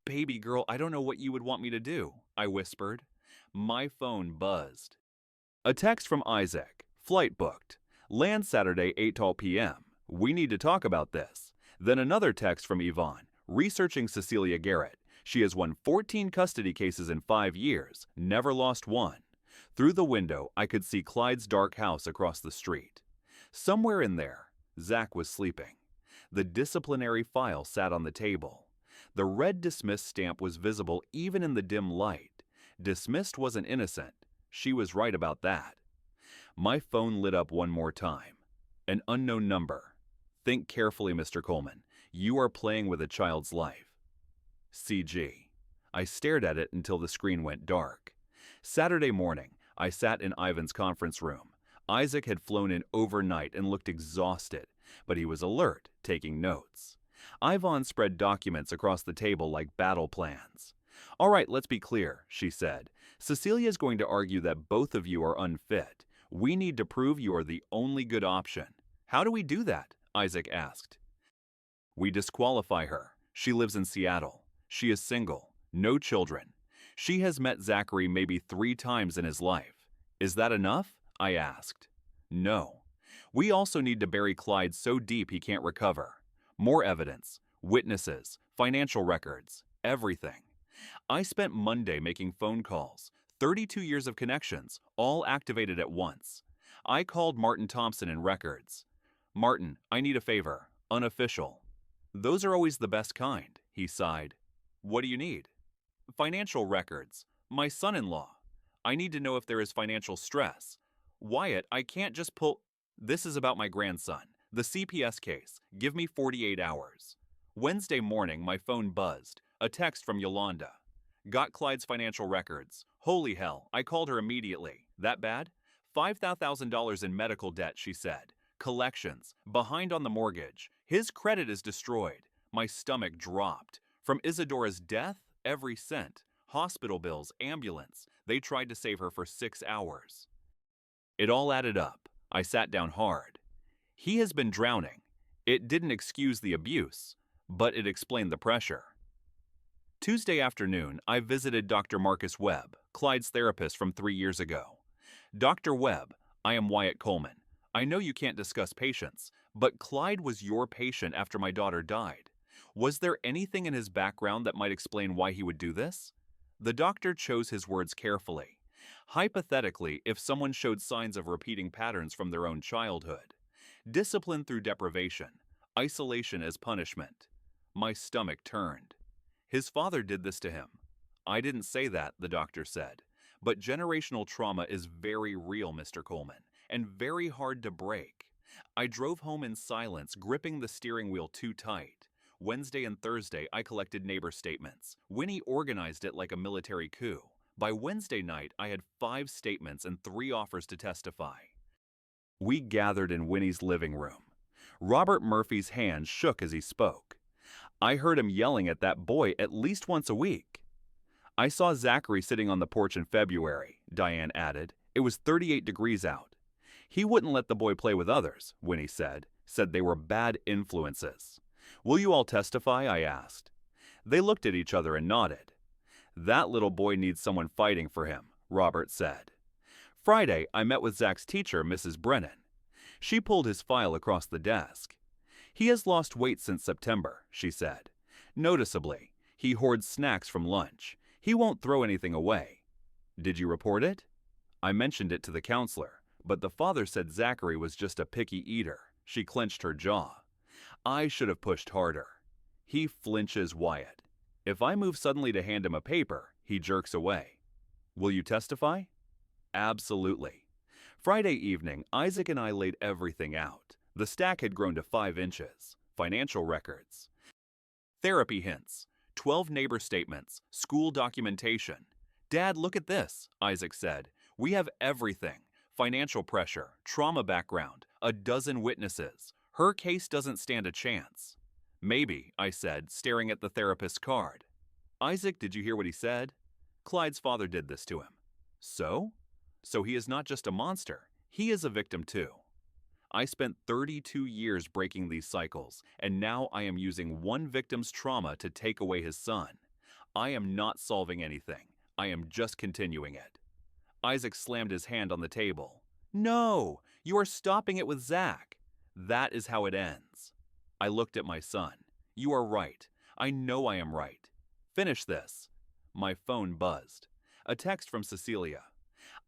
Baby girl, I don't know what you would want me to do, I whispered. My phone buzzed. A text from Isaac. Flight booked. Land Saturday 8:12 p.m. We need to talk about this. Then another text from Yvonne. Researching Cecilia Garrett. She has won 14 custody cases in 5 years, never lost one. Through the window, I could see Clyde's dark house across the street. Somewhere in there, Zach was sleeping. The disciplinary file sat on the table. The red dismissed stamp was visible even in the dim light. Dismissed wasn't innocent. She was right about that. My phone lit up one more time. An unknown number. Think carefully, Mr. Coleman. You are playing with a child's life. CG. I stared at it until the screen went dark. Saturday morning, I sat in Ivan's conference room. Isaac had flown in overnight and looked exhausted, but he was alert, taking notes. Ivan spread documents across the table like battle plans. All right, let's be clear, she said. Cecilia is going to argue that both of you are unfit. We need to prove you are the only good option. How do we do that? Isaac asked. We disqualify her. She lives in Seattle. She is single, no children. She has met Zachary maybe 3 times in his life. Is that enough? I asked. No. We also need to bury Clyde so deep he can't recover. More evidence, witnesses, financial records, everything. I spent Monday making phone calls, 32 years of connections, all activated at once. I called Martin Thompson in records. Martin, I need a favor, unofficial. Those are always the best kind, he sighed. What do you need? Financial records. My son-in-law. I need to know if there is financial stress. Wyatt, I can't just pull... This is about my grandson. The CPS case. Give me 48 hours. Wednesday morning, my phone buzzed. A text from Yolanda. Got Clyde's financial records. Holy hell, I called her immediately. That bad? $5,000 in medical debt, she said. Collections. Behind on the mortgage. His credit is destroyed. My stomach dropped. From Isadora's death, every cent. Hospital bills, ambulance. They tried to save her for 6 hours. It all added up. I sat down hard. He has been drowning. It didn't excuse the abuse, but it explained the pressure. Tuesday afternoon, I visited Dr. Marcus Webb, Clyde's therapist from 3 years ago. Dr. Webb, I am Wyatt Coleman. I know you can't discuss patients, but Clyde was your patient after my daughter died. Was there anything in his background that might explain why he would do this? The doctor chose his words carefully. Hypothetically, if someone showed signs of repeating patterns from their own childhood. Discipline through deprivation. Isolation as punishment. My stomach turned. His father did this to him. I didn't say that, the doctor said. But generational trauma is very real, Mr. Coleman, and very hard to break. I drove home in silence, gripping the steering wheel too tight. Wednesday and Thursday, I collected neighbor statements. Winnie organized it like a military coup. By Wednesday night, I had 5 statements and 3 offers to testify. We gathered in Winnie's living room. Robert Murphy's hand shook as he spoke. I heard him yelling at that boy at least once a week. I saw Zachary sitting on the porch in February, Diane added. It was 38 degrees out. He wouldn't let the boy play with others, Winnie said they were bad influences. Will you all testify? I asked. They looked at each other and nodded. That little boy needs someone fighting for him, Robert said. Friday, I met with Zach's teacher, Mrs. Brennan. She pulled his file across the desk. He has lost weight since September, she said. Noticeably, he hoards snacks from lunch. He won't throw anything away. Did you report it? I mentioned it to the counselor, but the father said Zachary was just a picky eater. She clenched her jaw. I should have pushed harder. He flinches, Wyatt. If I move suddenly to hand him a paper, he jerks away. Will you testify? Absolutely. Friday evening, Isaac and I laid everything out. The stack had grown to 5 inches. Financial records. Therapy hints. 12 neighbor statements. School documentation. Dad, look at this, Isaac said. We have everything. Financial pressure, trauma background, a dozen witnesses. Her case doesn't stand a chance. Maybe, I said, staring at the therapist's card. Isaac, did you hear what he said? Clyde's father did this to him. So? So he is not just a monster, he is a victim too. I spent 32 years breaking these cycles, and now I am using one victim's trauma to take away his son. I am not solving anything. I am just continuing it. Isaac slammed his hand on the table. No, you are stopping it with Zach. That is how it ends. I looked at my son. You are right. I know I am right. Finish this. My phone buzzed. A text from Cecilia.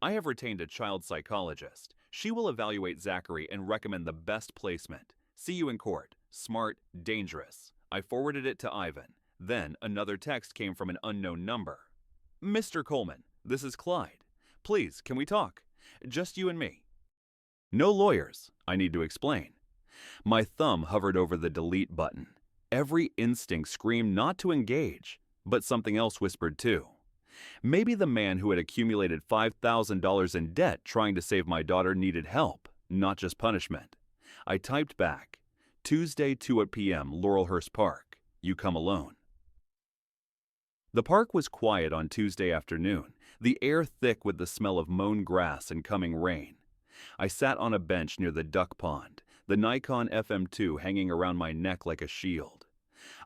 I have retained a child psychologist. She will evaluate Zachary and recommend the best placement. See you in court. Smart, dangerous. I forwarded it to Ivan. Then another text came from an unknown number. Mr. Coleman, this is Clyde. Please, can we talk? Just you and me. No lawyers, I need to explain. My thumb hovered over the delete button. Every instinct screamed not to engage, but something else whispered too. Maybe the man who had accumulated $5,000 in debt trying to save my daughter needed help, not just punishment. I typed back, Tuesday 2 p.m. Laurelhurst Park. You come alone. The park was quiet on Tuesday afternoon, the air thick with the smell of mown grass and coming rain. I sat on a bench near the duck pond, the Nikon FM2 hanging around my neck like a shield.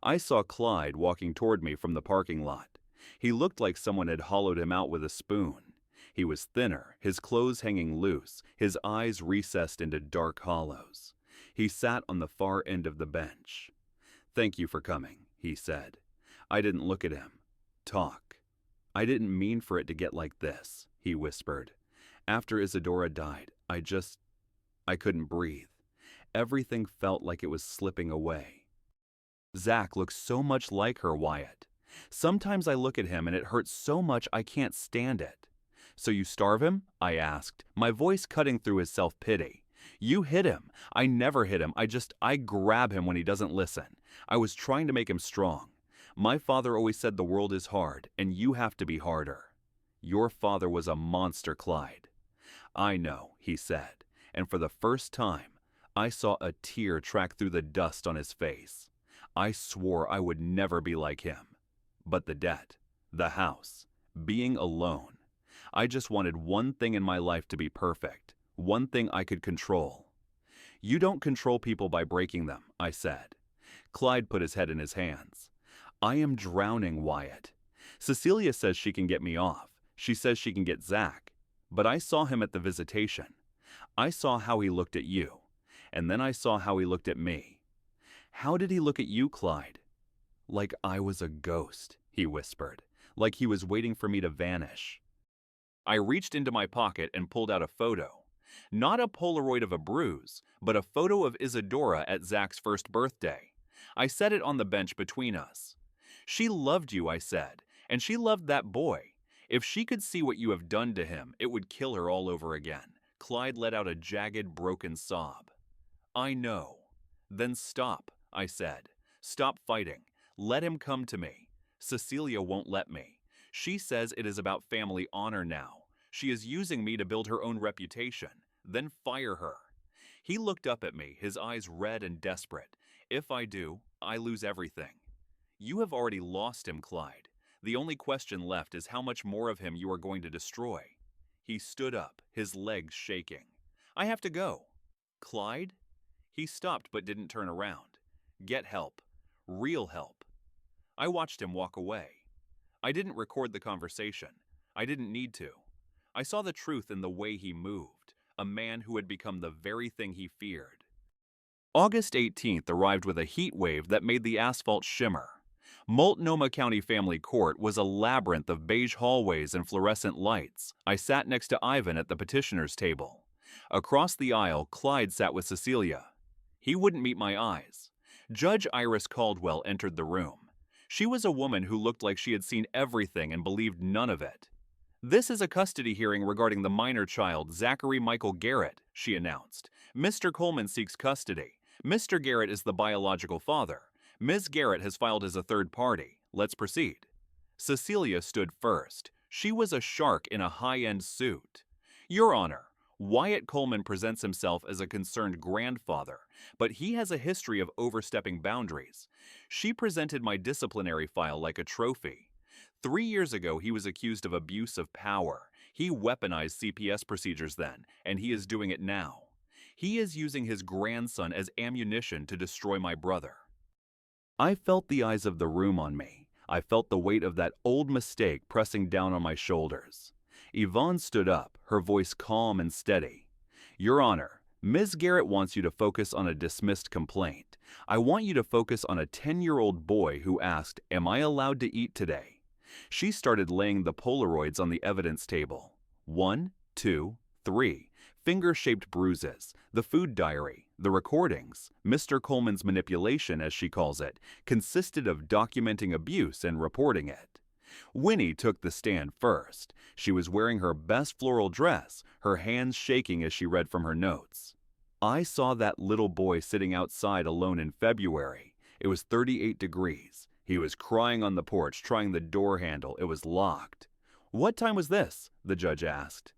I saw Clyde walking toward me from the parking lot. He looked like someone had hollowed him out with a spoon. He was thinner, his clothes hanging loose, his eyes recessed into dark hollows. He sat on the far end of the bench. Thank you for coming, he said. I didn't look at him. Talk. I didn't mean for it to get like this, he whispered. After Isadora died, I couldn't breathe. Everything felt like it was slipping away. Zach looks so much like her, Wyatt. Sometimes I look at him and it hurts so much I can't stand it. So you starve him? I asked, my voice cutting through his self-pity. You hit him. I never hit him. I grab him when he doesn't listen. I was trying to make him strong. My father always said the world is hard and you have to be harder. Your father was a monster, Clyde. I know, he said, and for the first time, I saw a tear track through the dust on his face. I swore I would never be like him. But the debt, the house, being alone. I just wanted one thing in my life to be perfect, one thing I could control. You don't control people by breaking them, I said. Clyde put his head in his hands. I am drowning, Wyatt. Cecilia says she can get me off. She says she can get Zach. But I saw him at the visitation. I saw how he looked at you. And then I saw how he looked at me. How did he look at you, Clyde? Like I was a ghost, he whispered, like he was waiting for me to vanish. I reached into my pocket and pulled out a photo. Not a Polaroid of a bruise, but a photo of Isadora at Zach's first birthday. I set it on the bench between us. She loved you, I said, and she loved that boy. If she could see what you have done to him, it would kill her all over again. Clyde let out a jagged, broken sob. I know. Then stop, I said. Stop fighting. Let him come to me. Cecilia won't let me. She says it is about family honor now. She is using me to build her own reputation. Then fire her. He looked up at me, his eyes red and desperate. If I do, I lose everything. You have already lost him, Clyde. The only question left is how much more of him you are going to destroy. He stood up, his legs shaking. I have to go. Clyde? He stopped but didn't turn around. Get help. Real help. I watched him walk away. I didn't record the conversation. I didn't need to. I saw the truth in the way he moved, a man who had become the very thing he feared. August 18th arrived with a heat wave that made the asphalt shimmer. Multnomah County Family Court was a labyrinth of beige hallways and fluorescent lights. I sat next to Ivan at the petitioner's table. Across the aisle, Clyde sat with Cecilia. He wouldn't meet my eyes. Judge Iris Caldwell entered the room. She was a woman who looked like she had seen everything and believed none of it. This is a custody hearing regarding the minor child, Zachary Michael Garrett, she announced. Mr. Coleman seeks custody. Mr. Garrett is the biological father. Ms. Garrett has filed as a third party. Let's proceed. Cecilia stood first. She was a shark in a high-end suit. Your Honor, Wyatt Coleman presents himself as a concerned grandfather, but he has a history of overstepping boundaries. She presented my disciplinary file like a trophy. 3 years ago, he was accused of abuse of power. He weaponized CPS procedures then, and he is doing it now. He is using his grandson as ammunition to destroy my brother. I felt the eyes of the room on me. I felt the weight of that old mistake pressing down on my shoulders. Yvonne stood up, her voice calm and steady. Your Honor, Ms. Garrett wants you to focus on a dismissed complaint. I want you to focus on a 10-year-old boy who asked, "Am I allowed to eat today?" She started laying the Polaroids on the evidence table. 1, 2, 3. Finger-shaped bruises, the food diary, the recordings. Mr. Coleman's manipulation, as she calls it, consisted of documenting abuse and reporting it. Winnie took the stand first. She was wearing her best floral dress, her hands shaking as she read from her notes. I saw that little boy sitting outside alone in February. It was 38 degrees. He was crying on the porch, trying the door handle. It was locked. What time was this? The judge asked.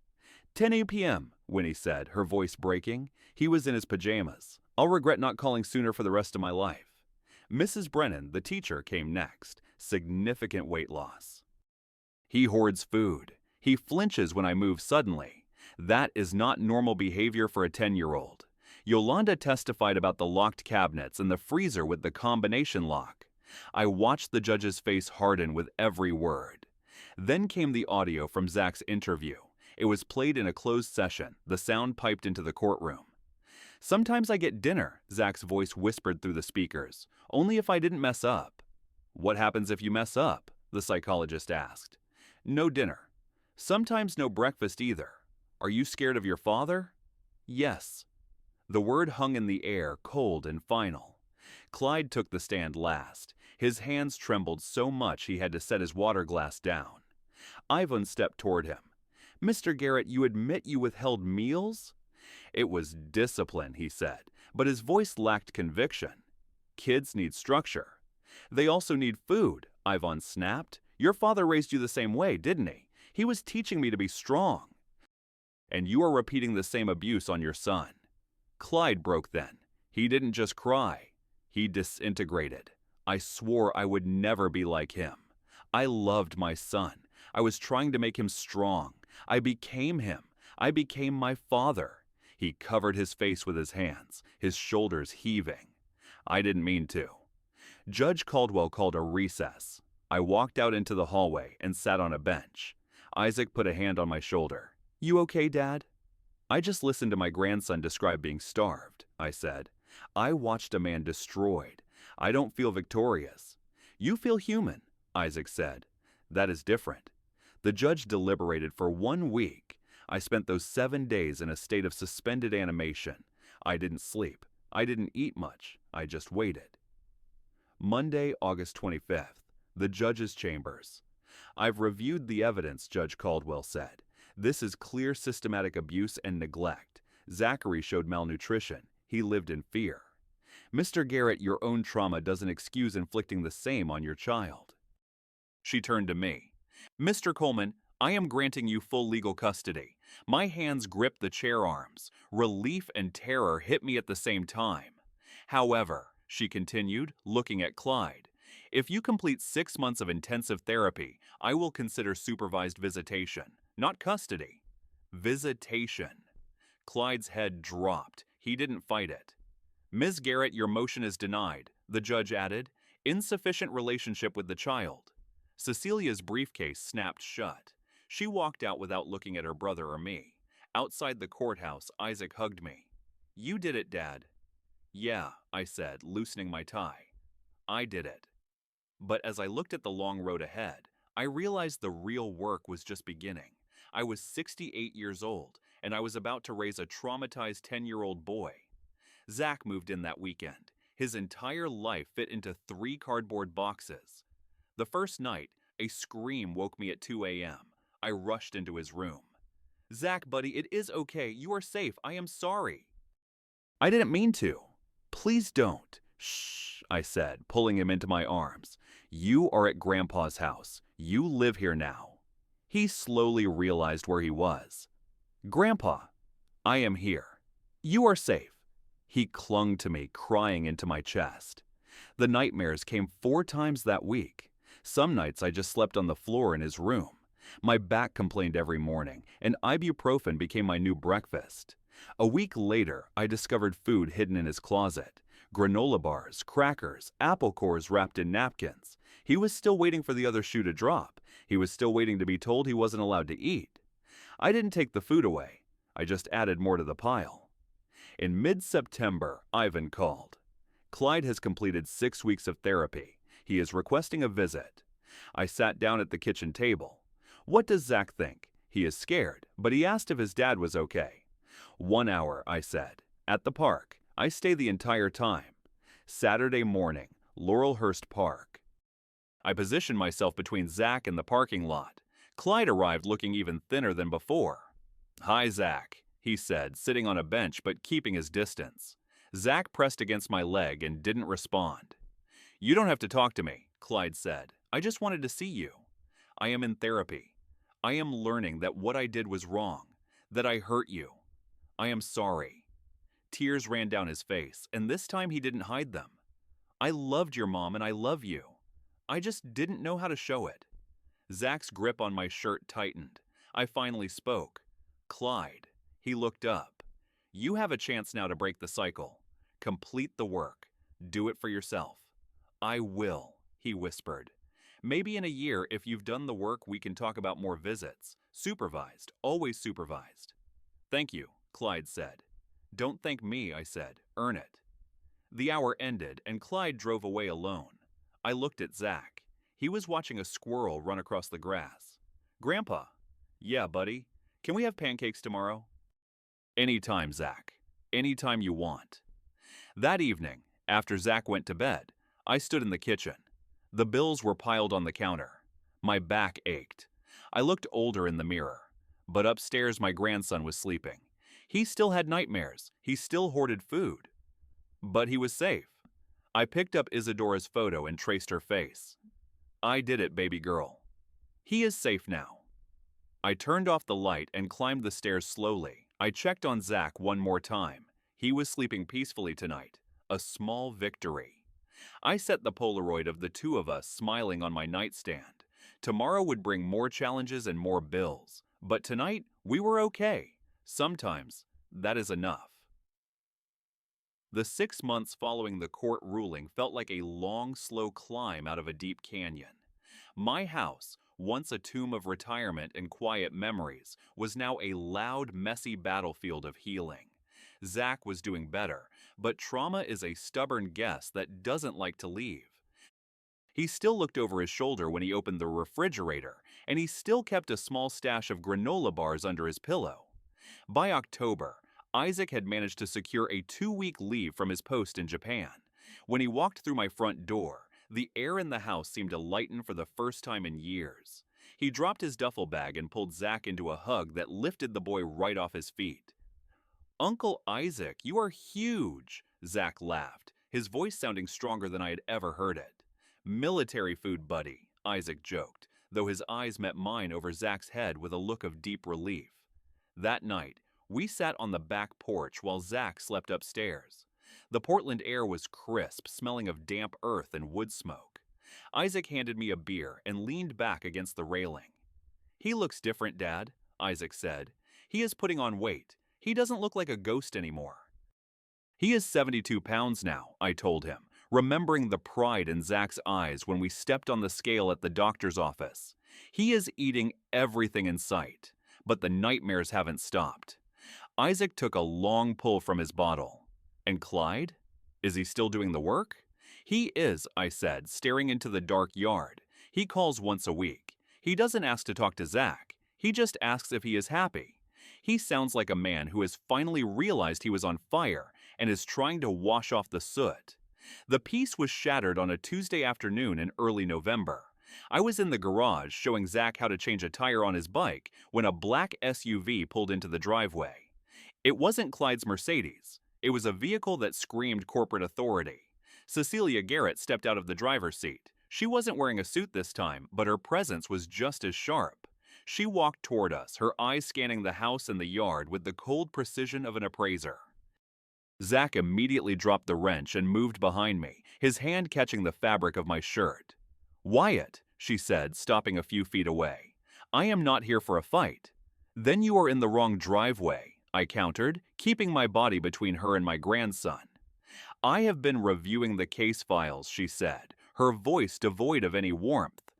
10 p.m., Winnie said, her voice breaking. He was in his pajamas. I'll regret not calling sooner for the rest of my life. Mrs. Brennan, the teacher, came next. Significant weight loss. He hoards food. He flinches when I move suddenly. That is not normal behavior for a 10-year-old. Yolanda testified about the locked cabinets and the freezer with the combination lock. I watched the judge's face harden with every word. Then came the audio from Zach's interview. It was played in a closed session, the sound piped into the courtroom. Sometimes I get dinner, Zach's voice whispered through the speakers. Only if I didn't mess up. What happens if you mess up? The psychologist asked. No dinner. Sometimes no breakfast either. Are you scared of your father? Yes. The word hung in the air, cold and final. Clyde took the stand last. His hands trembled so much he had to set his water glass down. Ivan stepped toward him. Mr. Garrett, you admit you withheld meals? It was discipline, he said, but his voice lacked conviction. Kids need structure. They also need food, Ivan snapped. Your father raised you the same way, didn't he? He was teaching me to be strong. And you are repeating the same abuse on your son. Clyde broke then. He didn't just cry. He disintegrated. I swore I would never be like him. I loved my son. I was trying to make him strong. I became him. I became my father. He covered his face with his hands, his shoulders heaving. I didn't mean to. Judge Caldwell called a recess. I walked out into the hallway and sat on a bench. Isaac put a hand on my shoulder. You okay, Dad? I just listened to my grandson describe being starved, I said. I watched a man destroyed. I don't feel victorious. You feel human, Isaac said. That is different. The judge deliberated for 1 week. I spent those 7 days in a state of suspended animation. I didn't sleep. I didn't eat much. I just waited. Monday, August 25th. The judge's chambers. I've reviewed the evidence, Judge Caldwell said. This is clear systematic abuse and neglect. Zachary showed malnutrition. He lived in fear. Mr. Garrett, your own trauma doesn't excuse inflicting the same on your child. She turned to me. Mr. Coleman, I am granting you full legal custody. My hands gripped the chair arms. Relief and terror hit me at the same time. However, she continued, looking at Clyde, If you complete 6 months of intensive therapy, I will consider supervised visitation, not custody. Visitation. Clyde's head dropped. He didn't fight it. Ms. Garrett, your motion is denied, the judge added. Insufficient relationship with the child. Cecilia's briefcase snapped shut. She walked out without looking at her brother or me. Outside the courthouse, Isaac hugged me. You did it, Dad. Yeah, I said, loosening my tie. I did it. But as I looked at the long road ahead, I realized the real work was just beginning. I was 68 years old, and I was about to raise a traumatized 10-year-old boy. Zach moved in that weekend. His entire life fit into 3 cardboard boxes. The first night, a scream woke me at 2 a.m. I rushed into his room. Zach, buddy, it is okay. You are safe. I am sorry. I didn't mean to. Please don't. Shh, I said, pulling him into my arms. You are at Grandpa's house. You live here now. He slowly realized where he was. Grandpa, I am here. You are safe. He clung to me, crying into my chest. The nightmares came 4 times that week. Some nights I just slept on the floor in his room. My back complained every morning, and ibuprofen became my new breakfast. A week later, I discovered food hidden in his closet. Granola bars, crackers, apple cores wrapped in napkins. He was still waiting for the other shoe to drop. He was still waiting to be told he wasn't allowed to eat. I didn't take the food away. I just added more to the pile. In mid-September, Ivan called. Clyde has completed 6 weeks of therapy. He is requesting a visit. I sat down at the kitchen table. What does Zach think? He is scared, but he asked if his dad was okay. 1 hour, I said. At the park. I stay the entire time. Saturday morning, Laurelhurst Park. I positioned myself between Zach and the parking lot. Clyde arrived looking even thinner than before. Hi, Zach, he said, sitting on a bench but keeping his distance. Zach pressed against my leg and didn't respond. You don't have to talk to me, Clyde said. I just wanted to see you. I am in therapy. I am learning that what I did was wrong, that I hurt you. I am sorry. Tears ran down his face, and this time he didn't hide them. I loved your mom and I love you. I just didn't know how to show it. Zach's grip on my shirt tightened. I finally spoke. Clyde. He looked up. You have a chance now to break the cycle. Complete the work. Do it for yourself. I will, he whispered. Maybe in a year, if you've done the work, we can talk about more visits. Supervised, always supervised. Thank you, Clyde said. Don't thank me, I said. Earn it. The hour ended, and Clyde drove away alone. I looked at Zach. He was watching a squirrel run across the grass. Grandpa. Yeah, buddy. Can we have pancakes tomorrow? Anytime, Zach. Anytime you want. That evening, after Zach went to bed, I stood in the kitchen. The bills were piled on the counter. My back ached. I looked older in the mirror. But upstairs, my grandson was sleeping. He still had nightmares. He still hoarded food. But he was safe. I picked up Isadora's photo and traced her face. I did it, baby girl. He is safe now. I turned off the light and climbed the stairs slowly. I checked on Zach one more time. He was sleeping peacefully tonight. A small victory. I set the Polaroid of the 2 of us smiling on my nightstand. Tomorrow would bring more challenges and more bills. But tonight, we were okay. Sometimes, that is enough. The 6 months following the court ruling felt like a long, slow climb out of a deep canyon. My house, once a tomb of retirement and quiet memories, was now a loud, messy battlefield of healing. Zach was doing better, but trauma is a stubborn guest that doesn't like to leave. He still looked over his shoulder when he opened the refrigerator, and he still kept a small stash of granola bars under his pillow. By October, Isaac had managed to secure a 2-week leave from his post in Japan. When he walked through my front door, the air in the house seemed to lighten for the first time in years. He dropped his duffel bag and pulled Zach into a hug that lifted the boy right off his feet. Uncle Isaac, you are huge, Zach laughed, his voice sounding stronger than I had ever heard it. Military food, buddy, Isaac joked, though his eyes met mine over Zach's head with a look of deep relief. That night, we sat on the back porch while Zach slept upstairs. The Portland air was crisp, smelling of damp earth and wood smoke. Isaac handed me a beer and leaned back against the railing. "He looks different, Dad," Isaac said. "He is putting on weight. He doesn't look like a ghost anymore." "He is 72 pounds now," I told him, remembering the pride in Zach's eyes when we stepped on the scale at the doctor's office. "He is eating everything in sight, but the nightmares haven't stopped." Isaac took a long pull from his bottle. "And Clyde? Is he still doing the work?" "He is," I said, staring into the dark yard. "He calls once a week. He doesn't ask to talk to Zach. He just asks if he is happy. He sounds like a man who has finally realized he was on fire and is trying to wash off the soot." The peace was shattered on a Tuesday afternoon in early November. I was in the garage showing Zach how to change a tire on his bike when a black SUV pulled into the driveway. It wasn't Clyde's Mercedes. It was a vehicle that screamed corporate authority. Cecilia Garrett stepped out of the driver's seat. She wasn't wearing a suit this time, but her presence was just as sharp. She walked toward us, her eyes scanning the house and the yard with the cold precision of an appraiser. Zach immediately dropped the wrench and moved behind me, his hand catching the fabric of my shirt. "Wyatt," she said, stopping a few feet away, "I am not here for a fight." "Then you are in the wrong driveway," I countered, keeping my body between her and my grandson. "I have been reviewing the case files," she said, her voice devoid of any warmth.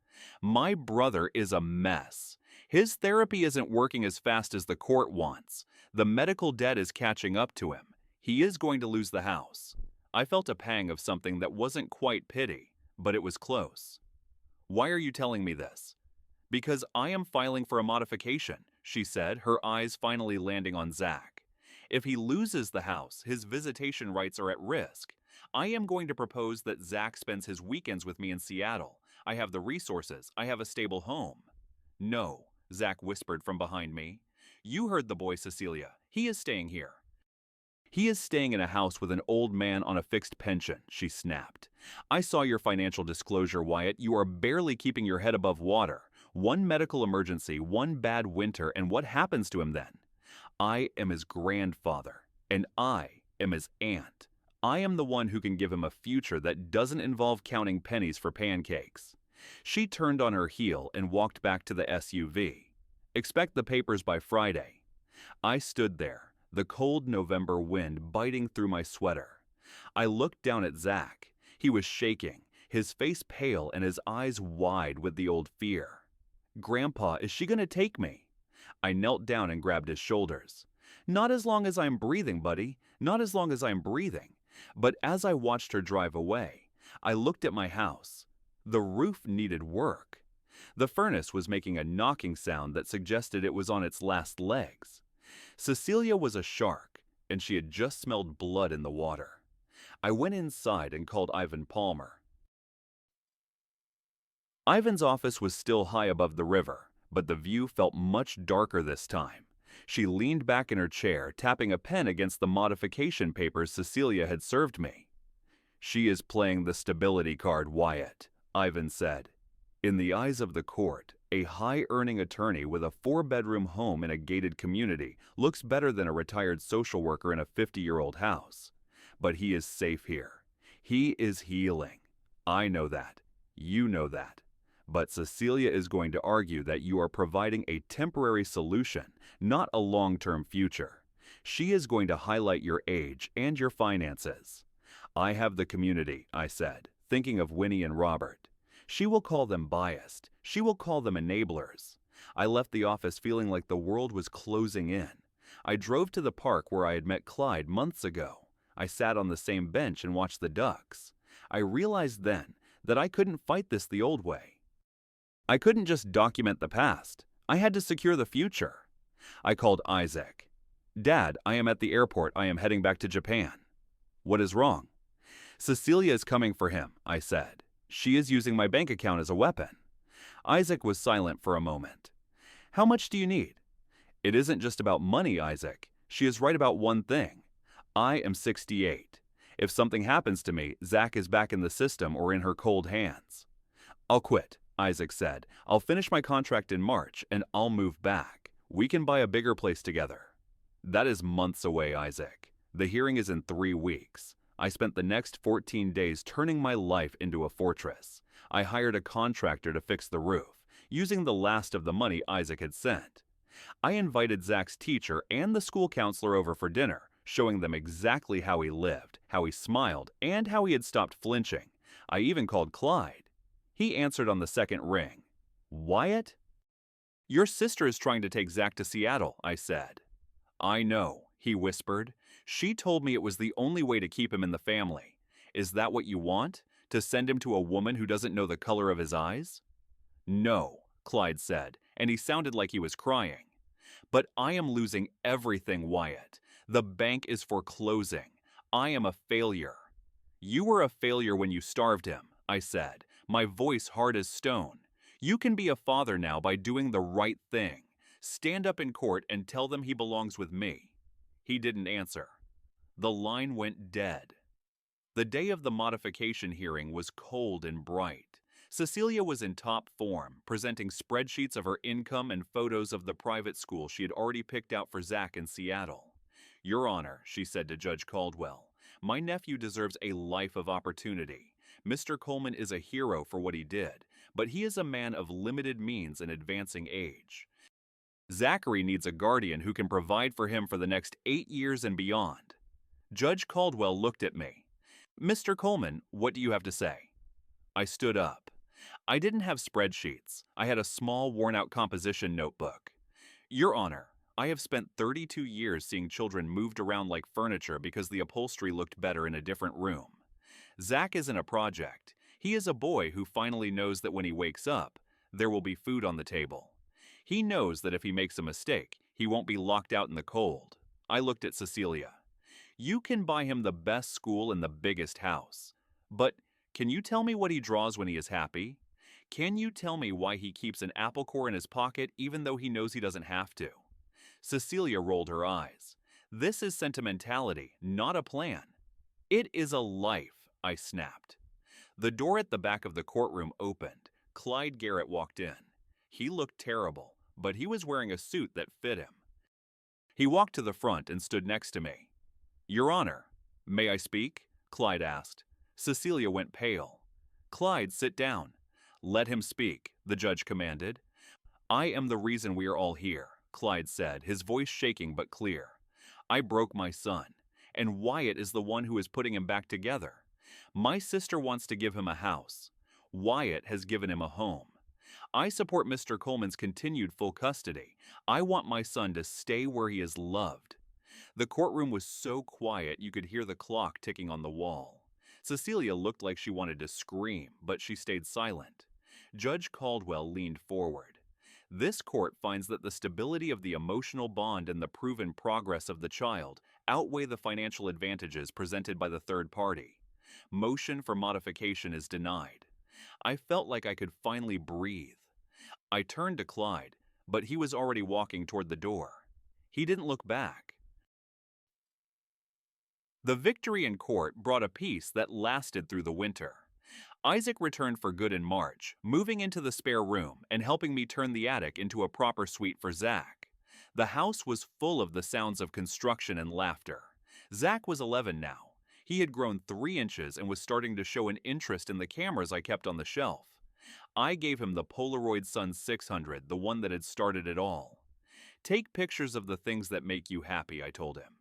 "My brother is a mess. His therapy isn't working as fast as the court wants. The medical debt is catching up to him. He is going to lose the house." I felt a pang of something that wasn't quite pity, but it was close. "Why are you telling me this?" "Because I am filing for a modification," she said, her eyes finally landing on Zach. "If he loses the house, his visitation rights are at risk. I am going to propose that Zach spends his weekends with me in Seattle. I have the resources. I have a stable home." "No," Zach whispered from behind me. "You heard the boy, Cecilia. He is staying here." "He is staying in a house with an old man on a fixed pension," she snapped. "I saw your financial disclosure, Wyatt. You are barely keeping your head above water. One medical emergency, one bad winter, and what happens to him then? I am his grandfather, and I am his aunt. I am the one who can give him a future that doesn't involve counting pennies for pancakes." She turned on her heel and walked back to the SUV. "Expect the papers by Friday." I stood there, the cold November wind biting through my sweater. I looked down at Zach. He was shaking, his face pale and his eyes wide with the old fear. "Grandpa, is she going to take me?" I knelt down and grabbed his shoulders. "Not as long as I'm breathing, buddy. Not as long as I'm breathing." But as I watched her drive away, I looked at my house. The roof needed work. The furnace was making a knocking sound that suggested it was on its last legs. Cecilia was a shark, and she had just smelled blood in the water. I went inside and called Ivan Palmer. Ivan's office was still high above the river, but the view felt much darker this time. She leaned back in her chair, tapping a pen against the modification papers Cecilia had served me. "She is playing the stability card, Wyatt," Ivan said. "In the eyes of the court, a high-earning attorney with a 4-bedroom home in a gated community looks better than a retired social worker in a 50-year-old house. But he is safe here. He is healing. I know that. You know that. But Cecilia is going to argue that you are providing a temporary solution, not a long-term future. She is going to highlight your age and your finances." "I have the community," I said, thinking of Winnie and Robert. "She will call them biased. She will call them enablers." I left the office feeling like the world was closing in. I drove to the park where I had met Clyde months ago. I sat on the same bench and watched the ducks. I realized then that I couldn't fight this the old way. I couldn't just document the past. I had to secure the future. I called Isaac. "Dad, I am at the airport. I am heading back to Japan." "What is wrong?" "Cecilia is coming for him," I said. "She is using my bank account as a weapon." Isaac was silent for a moment. "How much do you need?" "It isn't just about money, Isaac. She is right about one thing. I am 68. If something happens to me, Zach is back in the system or in her cold hands." "I'll quit," Isaac said. "I'll finish my contract in March and I'll move back. We can buy a bigger place together." "That is months away, Isaac. The hearing is in 3 weeks. I spent the next 14 days turning my life into a fortress. I hired a contractor to fix the roof, using the last of the money Isaac had sent. I invited Zach's teacher and the school counselor over for dinner, showing them exactly how he lived, how he smiled, and how he had stopped flinching. I even called Clyde. He answered on the second ring. Wyatt? Your sister is trying to take Zach to Seattle, I said. I know, he whispered. She told me it was the only way to keep him in the family. Is that what you want? To send him to a woman who doesn't know the color of his eyes? No, Clyde said, and he sounded like he was crying. But I am losing everything, Wyatt. The bank is foreclosing. I am a failure. You were a failure when you starved him, I said, my voice hard as stone. You can be a father now by doing the right thing. Stand up in court and tell them he belongs with me. He didn't answer. The line went dead. The day of the modification hearing was cold and bright. Cecilia was in top form, presenting spreadsheets of her income and photos of the private school she had already picked out for Zach in Seattle. Your Honor, she said to Judge Caldwell, my nephew deserves a life of opportunity. Mr. Coleman is a hero for what he did, but he is a man of limited means and advancing age. Zachary needs a guardian who can provide for him for the next 8 years and beyond. Judge Caldwell looked at me. Mr. Coleman, what do you have to say? I stood up. I didn't have spreadsheets. I had a small, worn-out composition notebook. Your Honor, I have spent 32 years seeing children moved around like furniture because the upholstery looked better in a different room. Zach isn't a project. He is a boy who finally knows that when he wakes up, there will be food on the table. He knows that if he makes a mistake, he won't be locked out in the cold. I looked at Cecilia. You can buy him the best school and the biggest house. But can you tell me what he draws when he is happy? Can you tell me why he keeps an apple core in his pocket even though he knows he doesn't have to? Cecilia rolled her eyes. This is sentimentality, not a plan. It is a life, I snapped. The door at the back of the courtroom opened. Clyde Garrett walked in. He looked terrible, but he was wearing a suit that fit him. He walked to the front and stood next to me. Your Honor, may I speak? Clyde asked. Cecilia went pale. Clyde, sit down. Let him speak, the judge commanded. I am the reason we are all here, Clyde said, his voice shaking but clear. I broke my son, and Wyatt is the one who is putting him back together. My sister wants to give him a house. Wyatt has given him a home. I support Mr. Coleman's continued full custody. I want my son to stay where he is loved. The courtroom was so quiet you could hear the clock ticking on the wall. Cecilia looked like she wanted to scream, but she stayed silent. Judge Caldwell leaned forward. This court finds that the stability of the emotional bond and the proven progress of the child outweigh the financial advantages presented by the third party. Motion for modification is denied. I felt like I could finally breathe. I turned to Clyde, but he was already walking toward the door. He didn't look back. The victory in court brought a peace that lasted through the winter. Isaac returned for good in March, moving into the spare room and helping me turn the attic into a proper suite for Zach. The house was full of the sounds of construction and laughter. Zach was 11 now. He had grown 3 inches and was starting to show an interest in the cameras I kept on the shelf. I gave him the Polaroid Sun 600, the one that had started it all. Take pictures of the things that make you happy, I told him.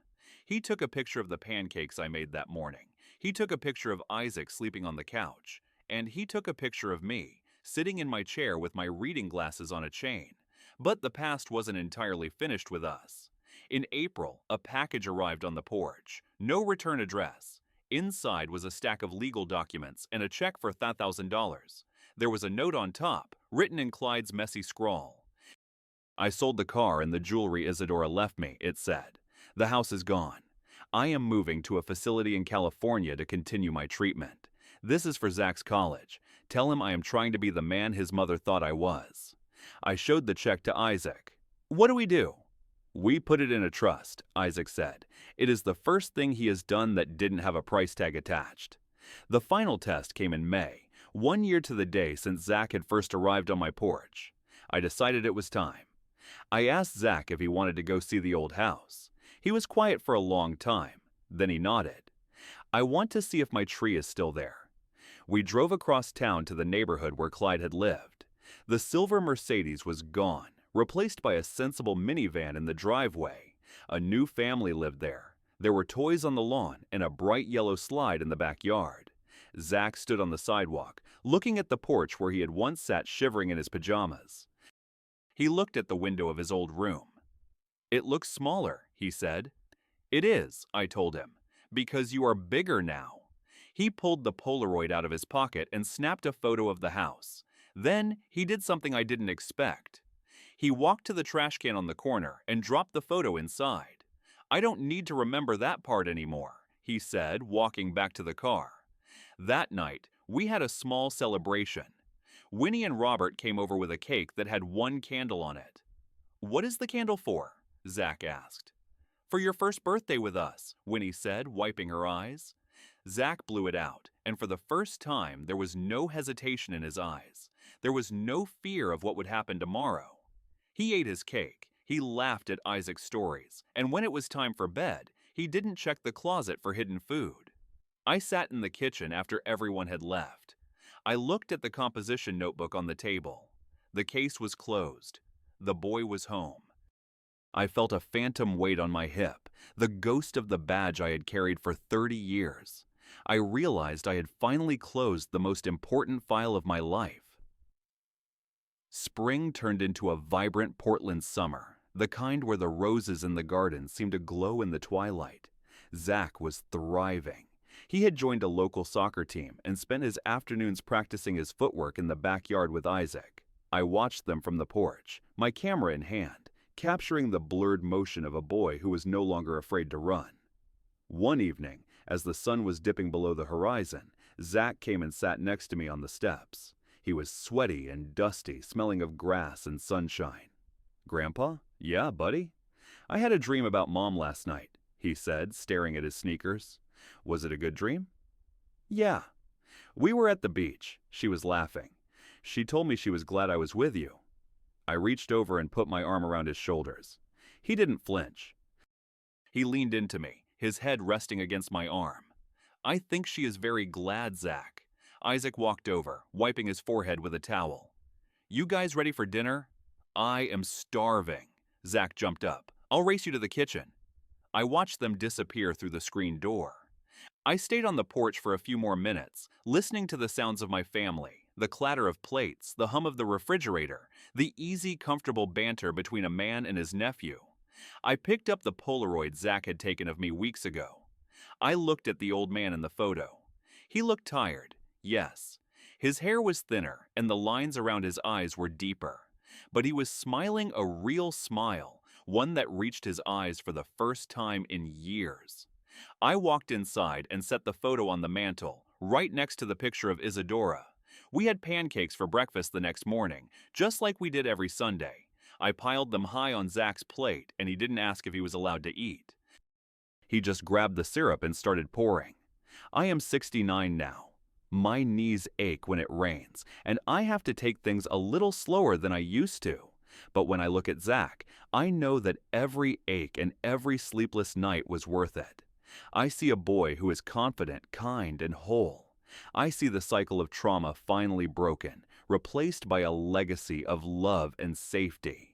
He took a picture of the pancakes I made that morning. He took a picture of Isaac sleeping on the couch. And he took a picture of me, sitting in my chair with my reading glasses on a chain. But the past wasn't entirely finished with us. In April, a package arrived on the porch. No return address. Inside was a stack of legal documents and a check for $1,000. There was a note on top, written in Clyde's messy scrawl. I sold the car and the jewelry Isadora left me, it said. The house is gone. I am moving to a facility in California to continue my treatment. This is for Zach's college. Tell him I am trying to be the man his mother thought I was. I showed the check to Isaac. What do we do? We put it in a trust, Isaac said. It is the first thing he has done that didn't have a price tag attached. The final test came in May, 1 year to the day since Zach had first arrived on my porch. I decided it was time. I asked Zach if he wanted to go see the old house. He was quiet for a long time. Then he nodded. I want to see if my tree is still there. We drove across town to the neighborhood where Clyde had lived. The silver Mercedes was gone, replaced by a sensible minivan in the driveway. A new family lived there. There were toys on the lawn and a bright yellow slide in the backyard. Zach stood on the sidewalk, looking at the porch where he had once sat shivering in his pajamas. He looked at the window of his old room. "It looks smaller," he said. "It is," I told him, "because you are bigger now." He pulled the Polaroid out of his pocket and snapped a photo of the house. Then he did something I didn't expect. He walked to the trash can on the corner and dropped the photo inside. "I don't need to remember that part anymore," he said, walking back to the car. That night, we had a small celebration. Winnie and Robert came over with a cake that had one candle on it. "What is the candle for?" Zach asked. "For your first birthday with us," Winnie said, wiping her eyes. Zach blew it out, and for the first time, there was no hesitation in his eyes. There was no fear of what would happen tomorrow. He ate his cake, he laughed at Isaac's stories, and when it was time for bed, he didn't check the closet for hidden food. I sat in the kitchen after everyone had left. I looked at the composition notebook on the table. The case was closed. The boy was home. I felt a phantom weight on my hip, the ghost of the badge I had carried for 30 years. I realized I had finally closed the most important file of my life. Spring turned into a vibrant Portland summer, the kind where the roses in the garden seemed to glow in the twilight. Zach was thriving. He had joined a local soccer team and spent his afternoons practicing his footwork in the backyard with Isaac. I watched them from the porch, my camera in hand, capturing the blurred motion of a boy who was no longer afraid to run. One evening, as the sun was dipping below the horizon, Zach came and sat next to me on the steps. He was sweaty and dusty, smelling of grass and sunshine. "Grandpa? Yeah, buddy? I had a dream about Mom last night," he said, staring at his sneakers. "Was it a good dream?" "Yeah. We were at the beach." She was laughing. "She told me she was glad I was with you." I reached over and put my arm around his shoulders. He didn't flinch. He leaned into me, his head resting against my arm. "I think she is very glad, Zach." Isaac walked over, wiping his forehead with a towel. "You guys ready for dinner?" "I am starving." Zach jumped up. "I'll race you to the kitchen." I watched them disappear through the screen door. I stayed on the porch for a few more minutes, listening to the sounds of my family, the clatter of plates, the hum of the refrigerator, the easy, comfortable banter between a man and his nephew. I picked up the Polaroid Zach had taken of me weeks ago. I looked at the old man in the photo. He looked tired, yes. His hair was thinner and the lines around his eyes were deeper. But he was smiling a real smile, one that reached his eyes for the first time in years. I walked inside and set the photo on the mantle, right next to the picture of Isadora. We had pancakes for breakfast the next morning, just like we did every Sunday. I piled them high on Zach's plate, and he didn't ask if he was allowed to eat. He just grabbed the syrup and started pouring. I am 69 now. My knees ache when it rains, and I have to take things a little slower than I used to. But when I look at Zach, I know that every ache and every sleepless night was worth it. I see a boy who is confident, kind, and whole. I see the cycle of trauma finally broken, replaced by a legacy of love and safety.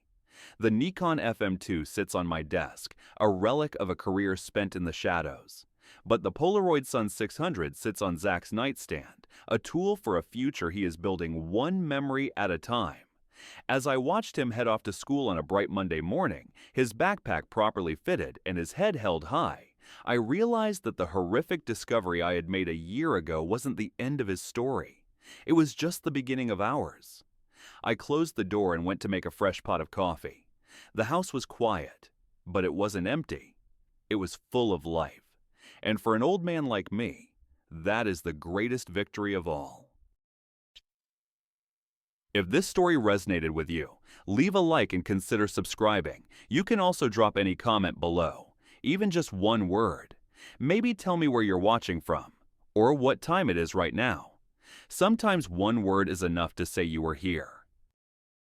The Nikon FM2 sits on my desk, a relic of a career spent in the shadows. But the Polaroid Sun 600 sits on Zach's nightstand, a tool for a future he is building one memory at a time. As I watched him head off to school on a bright Monday morning, his backpack properly fitted and his head held high, I realized that the horrific discovery I had made a year ago wasn't the end of his story. It was just the beginning of ours. I closed the door and went to make a fresh pot of coffee. The house was quiet, but it wasn't empty. It was full of life. And for an old man like me, that is the greatest victory of all. If this story resonated with you, leave a like and consider subscribing. You can also drop any comment below, even just one word. Maybe tell me where you're watching from, or what time it is right now. Sometimes one word is enough to say you were here.